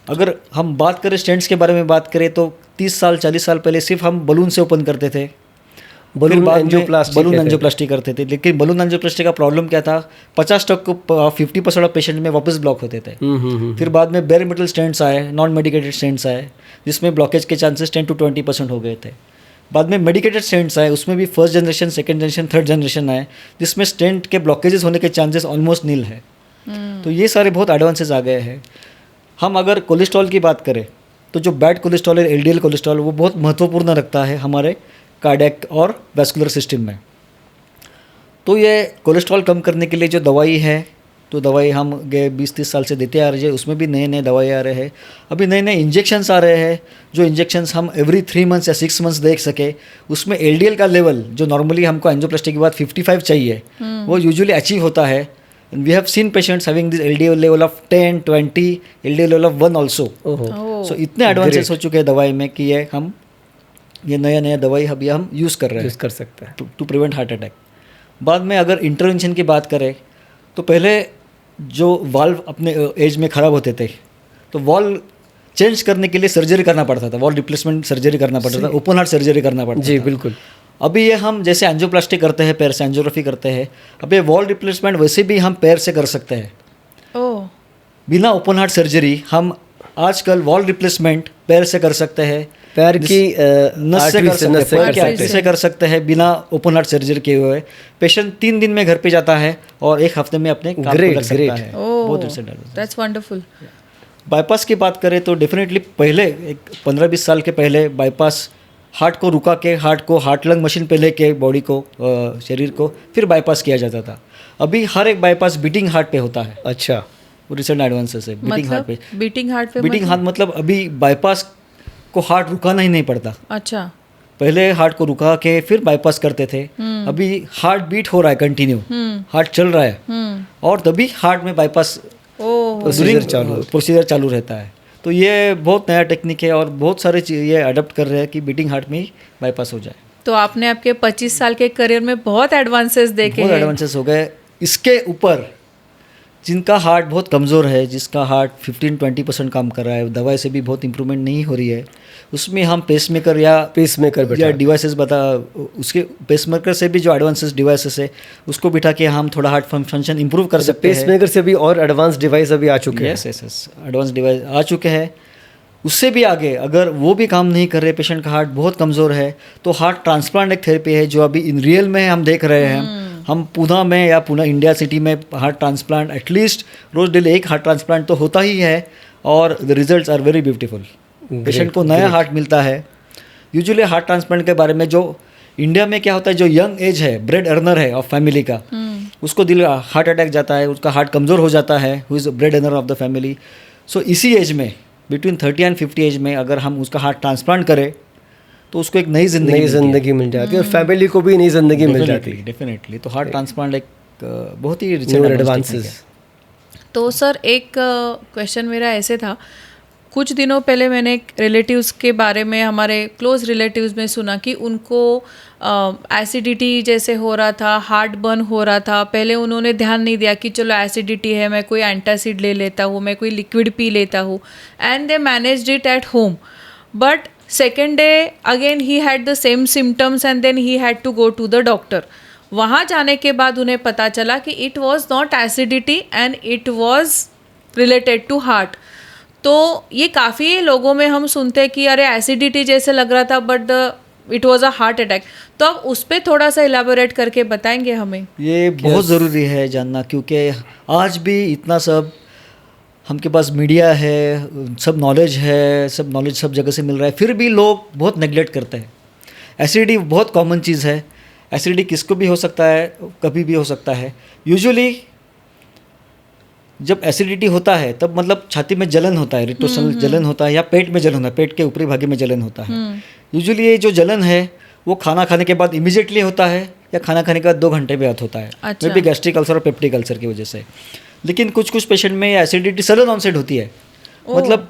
अगर हम बात करें स्टेंट्स के बारे में बात करें तो 30 साल 40 साल पहले सिर्फ हम बलून से ओपन करते थे, बलून एंजियोप्लास्टी करते थे। लेकिन बलून एंजियोप्लास्टी का प्रॉब्लम क्या था, 50% ऑफ पेशेंट में वापस ब्लॉक होते थे। फिर बाद में बेयर मेटल स्टेंट्स आए, नॉन मेडिकेटेड स्टेंट्स आए, जिसमें ब्लॉकेज के चांसेस 10 to 20% हो गए थे। बाद में मेडिकेटेड स्टेंट्स आए, उसमें भी first generation, second generation, third generation आए, जिसमें स्टेंट के ब्लॉकेजेस होने के चांसेस ऑलमोस्ट नील है। तो ये सारे बहुत एडवांसेस आ गए हैं। हम अगर कोलेस्ट्रॉल की बात करें तो जो बैड कोलेस्ट्रॉल है, LDL कोलेस्ट्रॉल, वो बहुत महत्वपूर्ण रखता है हमारे कार्डियक और वैस्कुलर सिस्टम में। तो ये कोलेस्ट्रॉल कम करने के लिए जो दवाई है, तो दवाई हम गए 20-30 साल से देते आ रहे हैं, उसमें भी नए नए दवाई आ रहे हैं। अभी नए नए इंजेक्शन्स आ रहे हैं, जो इंजेक्शन्स हम एवरी 3 months या 6 months देख सके। उसमें LDL का लेवल जो नॉर्मली हमको एंजियोप्लास्टी के बाद 55 चाहिए, वो यूजुअली अचीव होता है। We have seen patients having this LDL level of 10, 20, LDL level of 1 also. So इतने एडवांसेस हो चुके हैं दवाई में कि ये नया दवाई अभी हम यूज़ कर रहे हैं, कर सकते हैं टू प्रिवेंट हार्ट अटैक। बाद में अगर इंटरवेंशन की बात करें तो पहले जो वाल्व अपने एज में ख़राब होते थे, तो वाल्व चेंज करने के लिए सर्जरी करना पड़ता था, वाल्व रिप्लेसमेंट सर्जरी करना पड़ता था, ओपन हार्ट सर्जरी करना पड़ता था। जी बिल्कुल। अभी ये हम जैसे एंजियोप्लास्टी करते हैं, पैर से एंजियोग्राफी करते हैं, अब ये वाल्व रिप्लेसमेंट वैसे भी हम पैर से कर सकते हैं। ओह, बिना ओपन हार्ट सर्जरी हम आजकल वाल्व रिप्लेसमेंट पैर से कर सकते हैं, पैर की नस से कर सकते हैं बिना ओपन हार्ट सर्जरी किए हुए। पेशेंट 3 दिन में घर पे जाता है और 1 हफ्ते में अपने काम को कर सकता है। बहुत रिजल्ट है। That's wonderful. बाईपास की बात करें तो डेफिनेटली पहले 15-20 साल के पहले बाईपास हार्ट को रुका के, हार्ट लंग मशीन पे लेके बॉडी को, शरीर को फिर बाईपास किया जाता था। अभी हर एक बाईपास बीटिंग हार्ट पे होता है। अच्छा, वो रिसेंट एडवांसेस है बीटिंग हार्ट पे। बीटिंग हार्ट मतलब अभी बाईपास को हार्ट रुकाना ही नहीं पड़ता। अच्छा, पहले हार्ट को रुका के फिर बाईपास करते थे, अभी हार्ट बीट हो रहा है कंटिन्यू, हार्ट चल रहा है और तभी हार्ट में बाईपास प्रोसीजर चालू रहता है। तो ये बहुत नया टेक्निक है और बहुत सारे ये अडॉप्ट कर रहे हैं कि बीटिंग हार्ट में ही बाईपास हो जाए। तो आपने आपके 25 साल के करियर में बहुत एडवांसेस देखे हैं। बहुत एडवांसेस हो गए। इसके ऊपर जिनका हार्ट बहुत कमज़ोर है, जिसका हार्ट 15-20% काम कर रहा है, दवाई से भी बहुत इंप्रूवमेंट नहीं हो रही है, उसमें हम पेसमेकर या डिवाइसेस उसके पेसमेकर से भी जो एडवांसेस डिवाइसेस है उसको बिठा के हम थोड़ा हार्ट फंक्शन इंप्रूव कर सकते हैं। पेसमेकर से भी और एडवांस डिवाइस अभी आ चुके हैं। यस, एडवांस डिवाइस आ चुके हैं। उससे भी आगे अगर वो भी काम नहीं कर रहे, पेशेंट का हार्ट बहुत कमज़ोर है, तो हार्ट ट्रांसप्लांट एक थेरेपी है जो अभी इन रियल में हम देख रहे हैं। हम पुणे में या पुणे इंडिया सिटी में हार्ट ट्रांसप्लांट एटलीस्ट रोज़ डेली 1 हार्ट ट्रांसप्लांट तो होता ही है और the results are very beautiful. Patient को नया हार्ट मिलता है। यूजुअली हार्ट ट्रांसप्लांट के बारे में जो इंडिया में क्या होता है, जो यंग एज है, ब्रेड अर्नर है ऑफ फैमिली का, उसको हार्ट अटैक जाता है, उसका हार्ट कमज़ोर हो जाता है, who is bread earner of the family. So इसी एज में बिटवीन 30 and 50 एज में अगर हम उसका हार्ट ट्रांसप्लांट करें तो उसको एक नई जिंदगी मिल जाती है और फैमिली को भी नई जिंदगी मिल जाती है। डेफिनेटली। तो हार्ट ट्रांसप्लांट एक बहुत ही एडवांसेस। तो सर एक क्वेश्चन मेरा ऐसे था, कुछ दिनों पहले मैंने एक रिलेटिव्स के बारे में, हमारे क्लोज रिलेटिव्स में सुना कि उनको एसिडिटी जैसे हो रहा था, हार्ट बर्न हो रहा था। पहले उन्होंने ध्यान नहीं दिया कि चलो एसिडिटी है, मैं कोई एंटासिड ले लेता हूँ, मैं कोई लिक्विड पी लेता हूँ, and they managed it at home. But second day again he had the same symptoms and then he had to go to the doctor. वहाँ जाने के बाद उन्हें पता चला कि it was not acidity and it was related to heart. तो ये काफ़ी लोगों में हम सुनते हैं कि अरे एसिडिटी जैसे लग रहा था but it was a heart attack. तो आप उस पर थोड़ा सा इलाबोरेट करके बताएंगे हमें. ये बहुत ज़रूरी है जानना, क्योंकि आज भी इतना सब हमके पास मीडिया है, सब नॉलेज है, सब नॉलेज सब जगह से मिल रहा है, फिर भी लोग बहुत नेगलेक्ट करते हैं. एसिडिटी बहुत कॉमन चीज़ है. एसिडिटी किसको भी हो सकता है, कभी भी हो सकता है. यूजुअली जब एसिडिटी होता है तब मतलब छाती में जलन होता है, रिक्टोस्टोनल जलन होता है, या पेट में जलन होता है, पेट के ऊपरी भाग में जलन होता है. यूजुअली ये जो जलन है वो खाना खाने के बाद इमीडिएटली होता है या खाना खाने के बाद 2 घंटे बाद होता है. अच्छा. मे बी गैस्ट्रिक अल्सर और पेप्टिक अल्सर की वजह से. लेकिन कुछ कुछ पेशेंट में एसिडिटी सडन ऑनसेट होती है. मतलब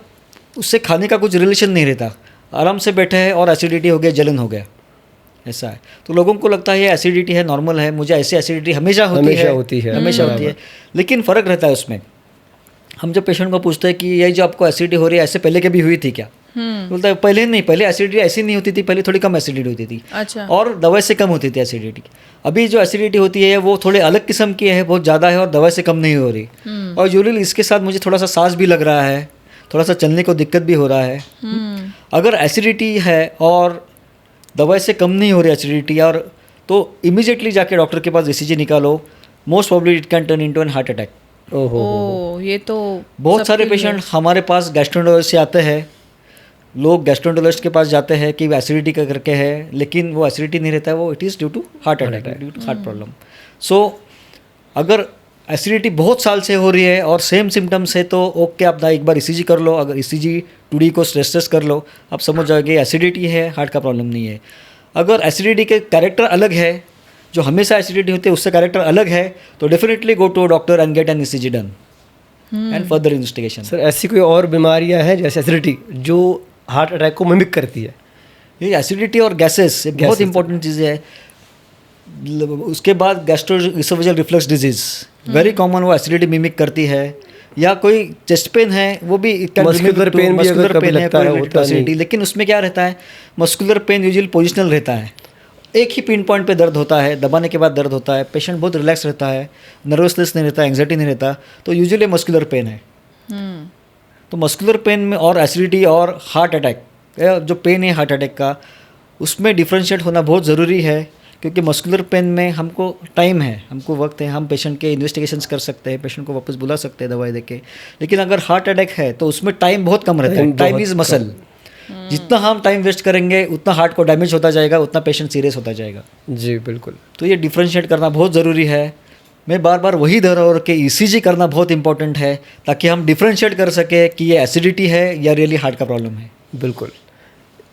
उससे खाने का कुछ रिलेशन नहीं रहता, आराम से बैठे हैं और एसिडिटी हो गया, जलन हो गया, ऐसा है. तो लोगों को लगता है ये एसिडिटी है, नॉर्मल है, मुझे ऐसी एसिडिटी हमेशा होती है. लेकिन फ़र्क रहता है उसमें. हम जब पेशेंट को पूछते हैं कि ये जो आपको एसिडिटी हो रही है ऐसे पहले कभी हुई थी क्या, बोलता है पहले नहीं, पहले एसिडिटी ऐसी नहीं होती थी, पहले थोड़ी कम एसिडिटी होती थी. अच्छा. और दवाई से कम होती थी एसिडिटी. अभी जो एसिडिटी होती है वो थोड़े अलग किस्म की है, बहुत ज़्यादा है और दवाई से कम नहीं हो रही. और यूजुअली इसके साथ मुझे थोड़ा सा सांस भी लग रहा है, थोड़ा सा चलने को दिक्कत भी हो रहा है. अगर एसिडिटी है और दवाई से कम नहीं हो रही एसिडिटी, और तो इमीडिएटली जाके डॉक्टर के पास ECG निकालो. Most probably it can turn into an heart attack. Oh, ये तो बहुत सारे पेशेंट हमारे पास गैस्ट्रोएंटेरोलॉजिस्ट से आते हैं. लोग गैस्ट्रोएंटेरोलॉजिस्ट के पास जाते हैं कि एसिडिटी का करके है, लेकिन वो एसिडिटी नहीं रहता है, वो it is due to heart attack, due to heart problem. So अगर एसिडिटी बहुत साल से हो रही है और सेम सिम्टम्स है तो ओके, आप एक बार ECG कर लो. अगर ECG 2D को स्ट्रेस टेस्ट कर लो, आप समझ जाओगे एसिडिटी है, हार्ट का प्रॉब्लम नहीं है. अगर एसिडिटी के कैरेक्टर अलग है, जो हमेशा एसिडिटी होती है उससे कैरेक्टर अलग है, तो definitely go to doctor and get an ECG done and further investigation. Sir, ऐसी कोई और बीमारियां हैं जैसे एसिडिटी जो हार्ट अटैक को मिमिक करती है? ये एसिडिटी और गैसेस बहुत इंपॉर्टेंट चीज़ें है. उसके बाद gastroesophageal reflux disease very common, वो एसिडिटी मिमिक करती है. या कोई चेस्ट पेन है, वो भी मस्कुलर पेन भी अगर कभी लगता है होता एसिडिटी. लेकिन उसमें क्या रहता है, मस्कुलर पेन यूजुअली पोजिशनल रहता है, एक ही पिन पॉइंट पे दर्द होता है, दबाने के बाद दर्द होता है, पेशेंट बहुत रिलैक्स रहता है, नर्वसनेस नहीं रहता, एंग्जाइटी नहीं रहता, तो यूजुअली मस्कुलर पेन है. तो मस्कुलर पेन में और एसिडिटी और हार्ट अटैक, जो पेन है हार्ट अटैक का, उसमें डिफ्रेंशिएट होना बहुत ज़रूरी है. क्योंकि मस्कुलर पेन में हमको टाइम है, हमको वक्त है, हम पेशेंट के इन्वेस्टिगेशंस कर सकते हैं, पेशेंट को वापस बुला सकते हैं दवाई देके. लेकिन अगर हार्ट अटैक है तो उसमें टाइम बहुत कम रहता है. Time is muscle. जितना हम टाइम वेस्ट करेंगे उतना हार्ट को डैमेज होता जाएगा, उतना पेशेंट सीरियस होता जाएगा. जी बिल्कुल. तो ये डिफ्रेंशिएट करना बहुत ज़रूरी है. मैं बार बार वही दोहरा रहा हूं कि ECG करना बहुत इंपॉर्टेंट है, ताकि हम डिफ्रेंशिएट कर सके कि ये एसिडिटी है या रियली हार्ट का प्रॉब्लम है. बिल्कुल.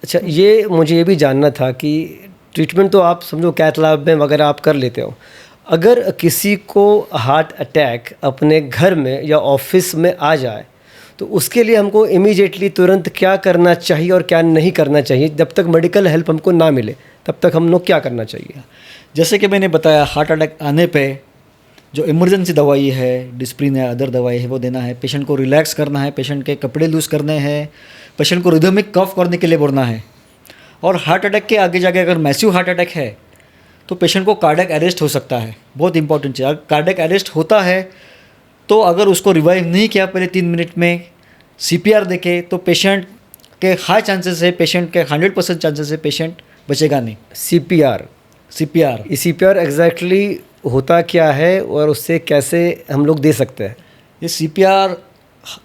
अच्छा, ये मुझे ये भी जानना था कि ट्रीटमेंट तो आप समझो कैथ लैब में वगैरह आप कर लेते हो, अगर किसी को हार्ट अटैक अपने घर में या ऑफिस में आ जाए तो उसके लिए हमको इमीडिएटली तुरंत क्या करना चाहिए और क्या नहीं करना चाहिए? जब तक मेडिकल हेल्प हमको ना मिले तब तक हम लोग क्या करना चाहिए? जैसे कि मैंने बताया, हार्ट अटैक आने पे जो इमरजेंसी दवाई है, डिस्प्रिन है, अदर दवाई है, वो देना है. पेशेंट को रिलैक्स करना है, पेशेंट के कपड़े लूज़ करने हैं, पेशेंट को रिदमिक कफ करने के लिए बोलना है. और हार्ट अटैक के आगे जाके अगर मैसिव हार्ट अटैक है तो पेशेंट को कार्डियक अरेस्ट हो सकता है. बहुत इंपॉर्टेंट चीज़, अगर कार्डियक अरेस्ट होता है तो अगर उसको रिवाइव नहीं किया पहले 3 मिनट में, CPR देके, तो पेशेंट के हाई चांसेस है, पेशेंट के 100% चांसेस है पेशेंट बचेगा नहीं. CPR ये CPR एग्जैक्टली होता क्या है और उससे कैसे हम लोग दे सकते हैं? ये CPR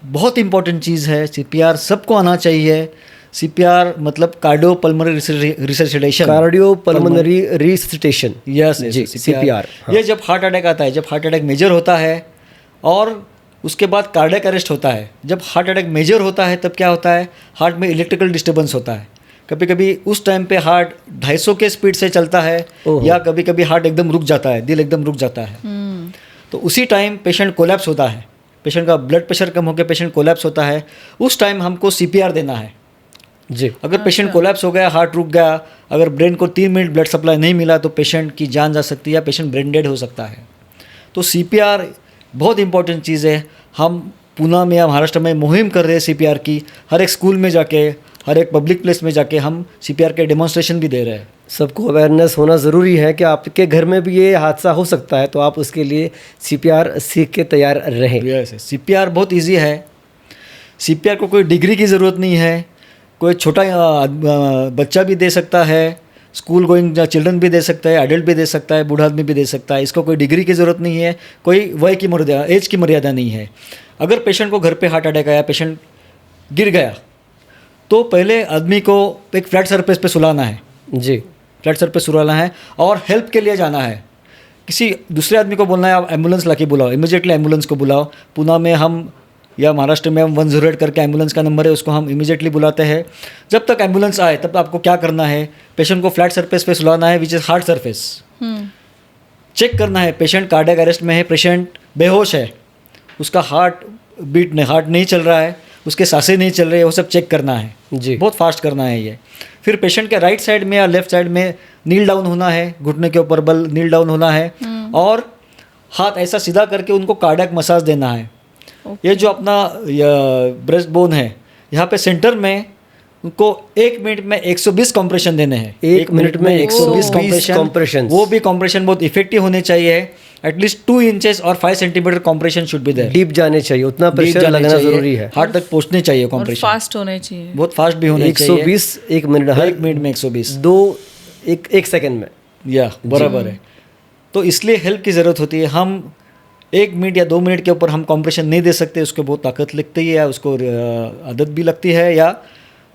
बहुत इंपॉर्टेंट चीज़ है. CPR सबको आना चाहिए. CPR मतलब cardiopulmonary resuscitation. Cardiopulmonary resuscitation. Yes जी, CPR. ये जब हार्ट अटैक आता है, जब हार्ट अटैक मेजर होता है और उसके बाद कार्डियक अरेस्ट होता है. जब हार्ट अटैक मेजर होता है तब क्या होता है, हार्ट में इलेक्ट्रिकल डिस्टर्बेंस होता है. कभी कभी उस टाइम पे हार्ट 250 के स्पीड से चलता है, या कभी कभी हार्ट एकदम रुक जाता है, दिल एकदम रुक जाता है. तो उसी टाइम पेशेंट कोलैप्स होता है, पेशेंट का ब्लड प्रेशर कम होकर पेशेंट कोलैप्स होता है. उस टाइम हमको CPR देना है. जी. अगर पेशेंट कोलैप्स हो गया, हार्ट रुक गया, अगर ब्रेन को 3 मिनट ब्लड सप्लाई नहीं मिला तो पेशेंट की जान जा सकती है या पेशेंट ब्रेन डेड हो सकता है. तो CPR बहुत इंपॉर्टेंट चीज़ है. हम पूना में या महाराष्ट्र में मुहिम कर रहे हैं CPR की. हर एक स्कूल में जाके, हर एक पब्लिक प्लेस में जाके हम सीपीआर के डेमोन्स्ट्रेशन भी दे रहे हैं। सबको अवेयरनेस होना ज़रूरी है कि आपके घर में भी ये हादसा हो सकता है, तो आप उसके लिए सीपीआर सीख के तैयार रहें। सीपीआर बहुत इजी है। सीपीआर को कोई डिग्री की ज़रूरत नहीं है, कोई छोटा बच्चा भी दे सकता है, स्कूल गोइंग चिल्ड्रन भी दे सकता है, एडल्ट भी दे सकता है, बूढ़ा आदमी भी दे सकता है। इसको कोई डिग्री की ज़रूरत नहीं है, कोई वय की मर्यादा, एज की मर्यादा नहीं है। अगर पेशेंट को घर पे हार्ट अटैक आया, पेशेंट गिर गया, तो पहले आदमी को एक फ्लैट सरफेस पे सुलाना है जी, फ्लैट सरफेस सुलाना है और हेल्प के लिए जाना है। किसी दूसरे आदमी को बोलना है आप एम्बुलेंस लाके बुलाओ, इमीडिएटली एम्बुलेंस को बुलाओ। पुणे में हम या महाराष्ट्र में हम 108 करके एम्बुलेंस का नंबर है, उसको हम इमीडिएटली बुलाते हैं। जब तक एम्बुलेंस आए तब तक आपको क्या करना है, पेशेंट को फ्लैट सरफेस पे सुलाना है, which is hard surface. Check करना है पेशेंट कार्डियक अरेस्ट में है, पेशेंट बेहोश है, उसका हार्ट नहीं चल रहा है, उसके सांसें नहीं चल रही है, वो सब चेक करना है जी। बहुत फास्ट करना है ये। फिर पेशेंट के राइट साइड में या लेफ्ट साइड में नील डाउन होना है, घुटने के ऊपर बल नील डाउन होना है और हाथ ऐसा सीधा करके उनको कार्डियक मसाज देना है। ये जो अपना ब्रेस्ट बोन है, यहाँ पे सेंटर में उनको 1 मिनट में 120 कॉम्प्रेशन देने हैं। 1 मिनट में 120 compression, compressions। वो भी कॉम्प्रेशन बहुत इफेक्टिव होने चाहिए। एटलीस्ट 2 इंचेस और 5 centimetre compression should be there. Deep जाने चाहिए, उतना प्रेशर लगना ज़रूरी है। हार्ट तक पहुँचने चाहिए और कॉम्प्रेशन, फास्ट होने चाहिए, बहुत फास्ट भी होने चाहिए। 120 1 मिनट, हर 1 मिनट में 120 एक सेकंड में। या बराबर है। तो इसलिए हेल्प की ज़रूरत होती है। हम 1 मिनट या 2 मिनट के ऊपर हम कॉम्प्रेशन नहीं दे सकते, उसको बहुत ताकत लगती है या उसको आदत भी लगती है, या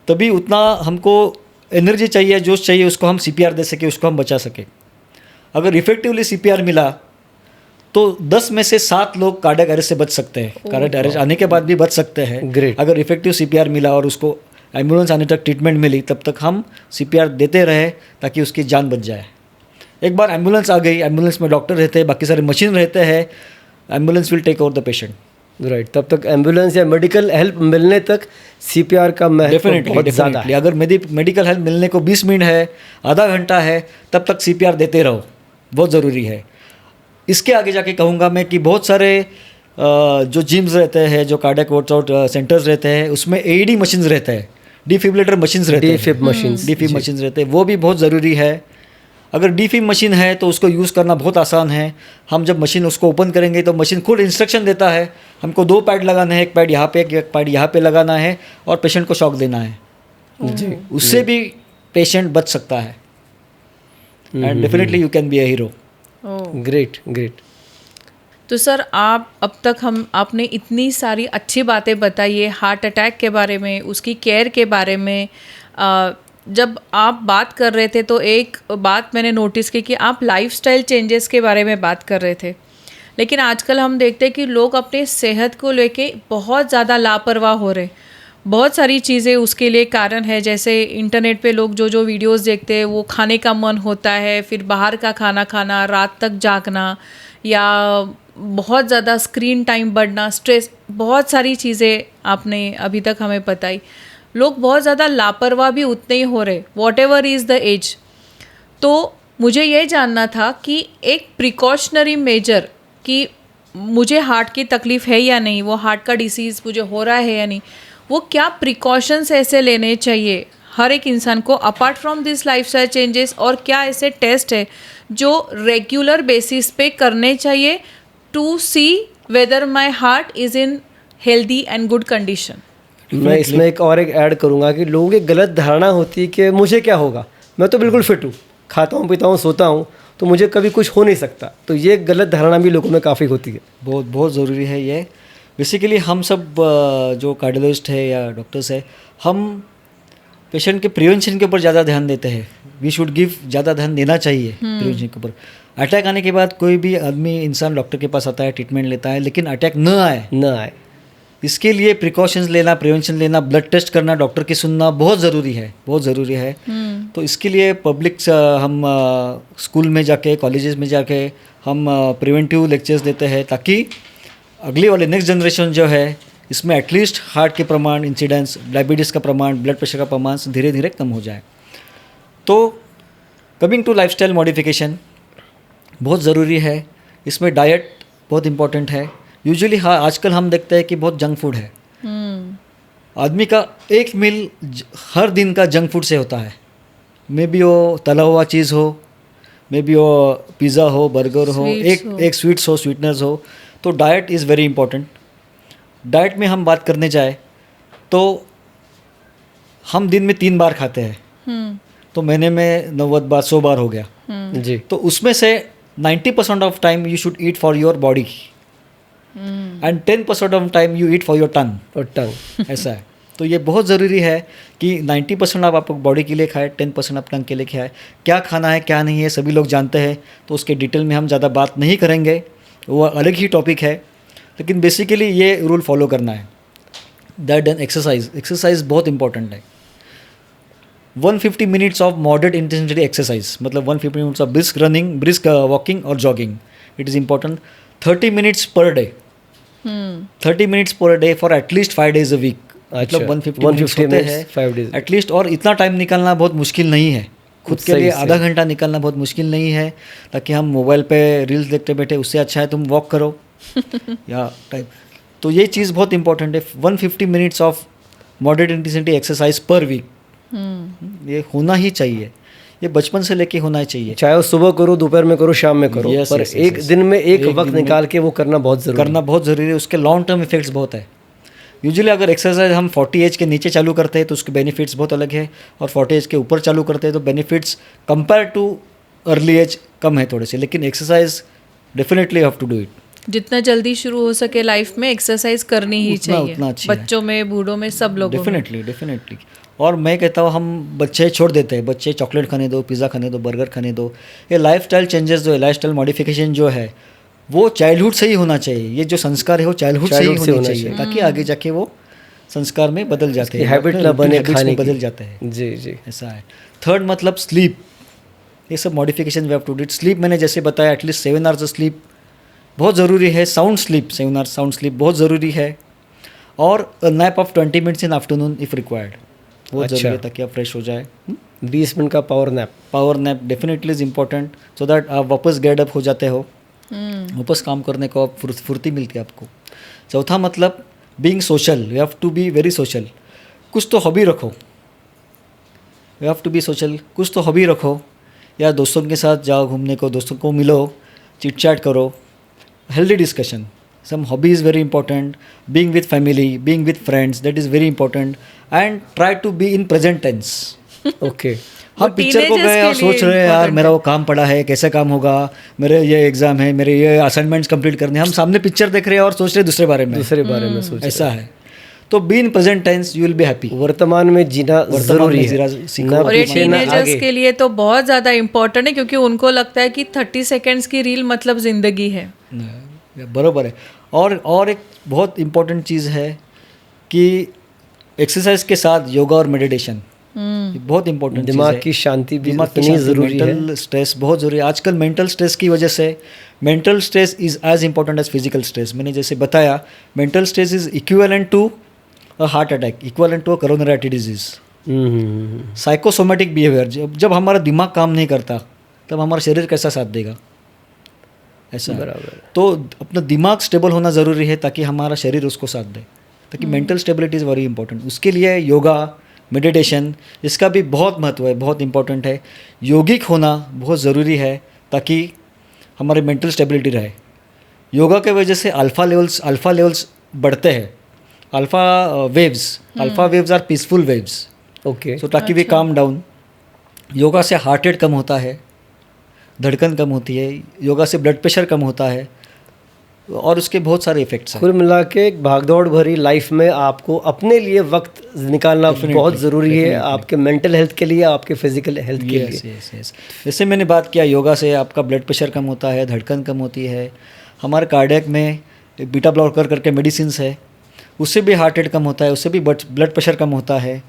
तभी उतना हमको एनर्जी चाहिए, जोश चाहिए, उसको हम सीपीआर दे सके, उसको हम बचा सके। अगर इफेक्टिवली सीपीआर मिला तो 10 में से 7 लोग कार्डियक अरेस्ट से बच सकते हैं। कार्डियक अरेस्ट आने के बाद भी बच सकते हैं। Great। अगर इफेक्टिव सीपीआर मिला और उसको एम्बुलेंस आने तक ट्रीटमेंट मिली, तब तक हम सीपीआर देते रहे ताकि उसकी जान बच जाए। एक बार एम्बुलेंस आ गई, एम्बुलेंस में डॉक्टर रहते हैं, बाकी सारे मशीन रहते हैं, ambulance will take over the patient. Right, तब तक एम्बुलेंस या मेडिकल हेल्प मिलने तक सीपीआर का महत्व बहुत ज़्यादा है। अगर मेडिकल हेल्प मिलने को 20 मिनट है, आधा घंटा है, तब तक सीपीआर देते रहो, बहुत ज़रूरी है। इसके आगे जाके कहूँगा मैं कि बहुत सारे जो जिम्स रहते हैं, जो कार्डियक वर्कआउट सेंटर्स रहते हैं, उसमें एईडी मशीन्स रहते हैं, डिफिब्रिलेटर मशीन्स रहते हैं, डिफिब मशीन्स रहते हैं, वो भी बहुत ज़रूरी है। अगर डिफिब मशीन है तो उसको यूज़ करना बहुत आसान है। हम जब मशीन उसको ओपन करेंगे तो मशीन खुद इंस्ट्रक्शन देता है, हमको 2 पैड लगाना है, एक पैड यहाँ पे, एक पैड यहाँ पे लगाना है और पेशेंट को शॉक देना है जी। उससे भी पेशेंट बच सकता है and definitely you can be a hero. Great great. तो सर अब तक आपने इतनी सारी अच्छी बातें बताई है हार्ट अटैक के बारे में, उसकी केयर के बारे में। जब आप बात कर रहे थे तो एक बात मैंने नोटिस की कि आप लाइफस्टाइल चेंजेस के बारे में बात कर रहे थे, लेकिन आजकल हम देखते हैं कि लोग अपने सेहत को लेके बहुत ज़्यादा लापरवाह हो रहे। बहुत सारी चीज़ें उसके लिए कारण है, जैसे इंटरनेट पे लोग जो वीडियोस देखते हैं वो खाने का मन होता है, फिर बाहर का खाना खाना, रात तक जागना, या बहुत ज़्यादा स्क्रीन टाइम बढ़ना, स्ट्रेस, बहुत सारी चीज़ें आपने अभी तक हमें बताई। लोग बहुत ज़्यादा लापरवाह भी उतने ही हो रहे, whatever is the age. तो मुझे ये जानना था कि एक प्रिकॉशनरी मेजर कि मुझे हार्ट की तकलीफ़ है या नहीं, वो हार्ट का डिसीज़ मुझे हो रहा है या नहीं, वो क्या प्रिकॉशंस ऐसे लेने चाहिए हर एक इंसान को apart from this lifestyle changes, और क्या ऐसे टेस्ट है जो रेगुलर बेसिस पे करने चाहिए to see whether my heart is in healthy and good condition. मैं इसमें एक ऐड करूँगा कि लोगों की गलत धारणा होती है कि मुझे क्या होगा, मैं तो बिल्कुल फिट हूँ, खाता हूँ, पीता हूँ, सोता हूँ, तो मुझे कभी कुछ हो नहीं सकता। तो ये गलत धारणा भी लोगों में काफ़ी होती है। बहुत ज़रूरी है ये। बेसिकली हम सब जो कार्डियोलॉजिस्ट है या डॉक्टर्स है, हम पेशेंट के प्रिवेंशन के ऊपर ज़्यादा ध्यान देते हैं। वी शुड गिव, ज़्यादा ध्यान देना चाहिए प्रिवेंशन के ऊपर। अटैक आने के बाद कोई भी आदमी, इंसान डॉक्टर के पास आता है, ट्रीटमेंट लेता है, लेकिन अटैक न आए, इसके लिए प्रिकॉशंस लेना, प्रिवेंशन लेना, ब्लड टेस्ट करना, डॉक्टर की सुनना बहुत ज़रूरी है। तो इसके लिए पब्लिक हम स्कूल में जाके, कॉलेजेस में जाके हम प्रिवेंटिव लेक्चर्स देते हैं, ताकि अगली वाले नेक्स्ट जनरेशन जो है इसमें एटलीस्ट हार्ट के प्रमाण, इंसिडेंस, डायबिटीज़ का प्रमाण, ब्लड प्रेशर का प्रमाण धीरे धीरे कम हो जाए। तो कमिंग टू लाइफस्टाइल मॉडिफिकेशन बहुत ज़रूरी है। इसमें डाइट बहुत इंपॉर्टेंट है। यूजुअली आजकल हम देखते हैं कि बहुत जंक फूड है, आदमी का एक मील हर दिन का जंक फूड से होता है। मे बी वो तला हुआ चीज़ हो, मे बी वो पिज़्ज़ा हो, बर्गर हो, एक स्वीट्स हो, स्वीटनर्स हो। तो diet is very important. Diet में हम बात करने जाए तो हम दिन में 3 बार खाते हैं, तो महीने में 90 बार 100 बार हो गया। जी। तो उसमें से 90% of time you should eat for your body and 10% of time you eat for your tongue. और टंग ऐसा है। तो ये बहुत ज़रूरी है कि 90% आप बॉडी के लिए खाएं, 10% आप टंग के लिए खाएं। क्या खाना है क्या नहीं है सभी लोग जानते हैं, तो उसके डिटेल में हम ज़्यादा बात नहीं करेंगे, वो अलग ही टॉपिक है। लेकिन बेसिकली ये रूल फॉलो करना है। दैट एंड एक्सरसाइज बहुत इंपॉर्टेंट है। 150 minutes of moderate intensity exercise, मतलब 150 minutes of brisk running, brisk walking और jogging, it is important. 30 minutes per day, 30 minutes per day for at least 5 days a week। मतलब 150 minutes होते हैं 5 days at least. और इतना time निकालना बहुत मुश्किल नहीं है, खुद के लिए आधा घंटा निकालना बहुत मुश्किल नहीं है, ताकि हम मोबाइल पे रील्स देखते बैठे, उससे अच्छा है तुम वॉक करो या टाइप। तो ये चीज़ बहुत इंपॉर्टेंट है। 150 minutes of moderate intensity exercise per week, ये होना ही चाहिए। ये बचपन से लेके होना ही चाहिए। चाहे वो सुबह करो, दोपहर में करो, शाम में करो, Yes, पर yes, एक yes, दिन में एक एक वक्त दिन में निकाल के वो करना बहुत ज़रूरी है। उसके लॉन्ग टर्म इफेक्ट्स बहुत है। यूजुअली अगर एक्सरसाइज हम 40 एज के नीचे चालू करते हैं तो उसके बेनिफिट्स बहुत अलग है, और 40 एज के ऊपर चालू करते हैं तो benefits compare to early age कम है थोड़े से। लेकिन exercise definitely have to do it. जितना जल्दी शुरू हो सके लाइफ में एक्सरसाइज करनी ही चाहिए, उतना अच्छी है। बच्चों में, बूढ़ों में, सब लोगों में। डेफिनेटली। और मैं कहता हूँ हम बच्चे छोड़ देते हैं, बच्चे चॉकलेट खाने दो, पिज़्ज़ा खाने दो, बर्गर खाने दो। ये लाइफस्टाइल चेंजेस जो है, लाइफस्टाइल मॉडिफिकेशन जो है, वो चाइल्डहुड से ही होना चाहिए। ये जो संस्कार है वो चाइल्डहुड से ही होना चाहिए, ताकि आगे जाके वो संस्कार में बदल जाते हैं, हैबिट ना बने खाने की, बदल जाते हैं। जी। ऐसा है। थर्ड मतलब स्लीप, ये सब modification we have to do it. Sleep मैंने जैसे बताया, एटलीस्ट 7 hours स्लीप बहुत ज़रूरी है। Sound sleep, 7 hours sound sleep बहुत ज़रूरी है। और nap of 20 minutes in afternoon if required, बहुत ज़रूरी है, ताकि आप फ्रेश हो जाए। 20 मिनट का power nap definitely is important, so that आप वापस गेट अप हो जाते हो, वापस काम करने को आप फुर्ती मिलती है आपको। चौथा मतलब being social, you have to be very social. कुछ तो हॉबी रखो, you have to be social, कुछ तो हॉबी रखो, या दोस्तों के साथ जाओ घूमने को, दोस्तों को मिलो, चिट चैट करो, healthy discussion. Some hobby is very important. Being with family, being with friends, that is very important. And try to be in present tense. Okay. हम पिक्चर को गए और सोच रहे हैं यार मेरा वो काम पड़ा है, कैसे काम होगा, मेरे ये एग्जाम है, मेरे ये असाइनमेंट्स कंप्लीट करने हैं। हम सामने पिक्चर देख रहे हैं और सोच रहे हैं दूसरे बारे में सोच ऐसा है। तो be in present tense, you will be happy. वर्तमान में जीना जरूरी है। और ये टीनेजर्स के लिए तो बहुत ज़्यादा इम्पोर्टेंट है, क्योंकि उनको लगता है कि 30 सेकेंड्स की रील मतलब ज़िंदगी है। बराबर है। और एक बहुत इम्पोर्टेंट चीज़ है कि एक्सरसाइज के साथ योगा और मेडिटेशन बहुत इम्पोर्टेंट, दिमाग की शांति भी इतनी ज़रूरी है। मेंटल स्ट्रेस बहुत ज़रूरी है। आजकल मेंटल स्ट्रेस की वजह से, mental stress is as important as physical stress. मैंने जैसे बताया, mental stress is equivalent to a heart attack, equivalent to a coronary artery disease. Psychosomatic behaviour, जब हमारा दिमाग काम नहीं करता तब हमारा शरीर कैसा साथ देगा, ऐसा। बराबर। तो अपना दिमाग स्टेबल होना ज़रूरी है, ताकि हमारा शरीर उसको साथ दे, ताकि mental stability is very important. उसके लिए योगा, मेडिटेशन, इसका भी बहुत महत्व है, बहुत इंपॉर्टेंट है। योगिक होना बहुत ज़रूरी है, ताकि हमारी मेंटल स्टेबिलिटी रहे। योगा के वजह से अल्फ़ा लेवल्स बढ़ते हैं। Alpha waves are peaceful waves. Okay. So ताकि वी काम डाउन। योगा से हार्ट रेट कम होता है, धड़कन कम होती है, योगा से ब्लड प्रेशर कम होता है, और उसके बहुत सारे इफेक्ट्स हैं। कुल मिला के एक भागदौड़ भरी लाइफ में आपको अपने लिए वक्त निकालना बहुत ज़रूरी है, आपके मेंटल हेल्थ के लिए, आपके फिजिकल हेल्थ के लिए। जैसे मैंने बात किया, योगा से आपका ब्लड प्रेशर कम होता है, धड़कन कम होती है। हमारे कार्डियक में बीटा ब्लॉकर करके मेडिसिन है, उससे भी हार्ट रेट कम होता है, उससे भी ब्लड प्रेशर कम होता है।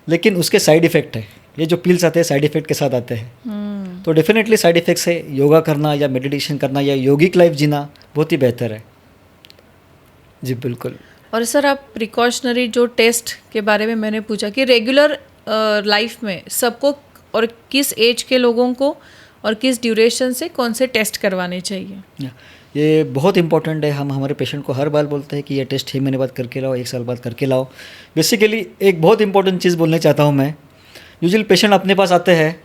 लेकिन उसके साइड इफ़ेक्ट है, ये जो पिल्स आते हैं साइड इफ़ेक्ट के साथ आते हैं। तो डेफिनेटली साइड इफ़ेक्ट्स है। योगा करना या मेडिटेशन करना या योगिक लाइफ जीना बहुत ही बेहतर है। जी बिल्कुल। और सर, आप प्रिकॉशनरी जो टेस्ट के बारे में मैंने पूछा कि रेगुलर लाइफ में सबको और किस एज के लोगों को और किस ड्यूरेशन से कौन से टेस्ट करवाने चाहिए? ये बहुत इंपॉर्टेंट है। हम हमारे पेशेंट को हर बार बोलते हैं कि ये टेस्ट 6 महीने बाद करके लाओ, 1 साल बाद करके लाओ। बेसिकली एक बहुत इंपॉर्टेंट चीज़ बोलना चाहता हूँ मैं। यूजुअली पेशेंट अपने पास आते हैं,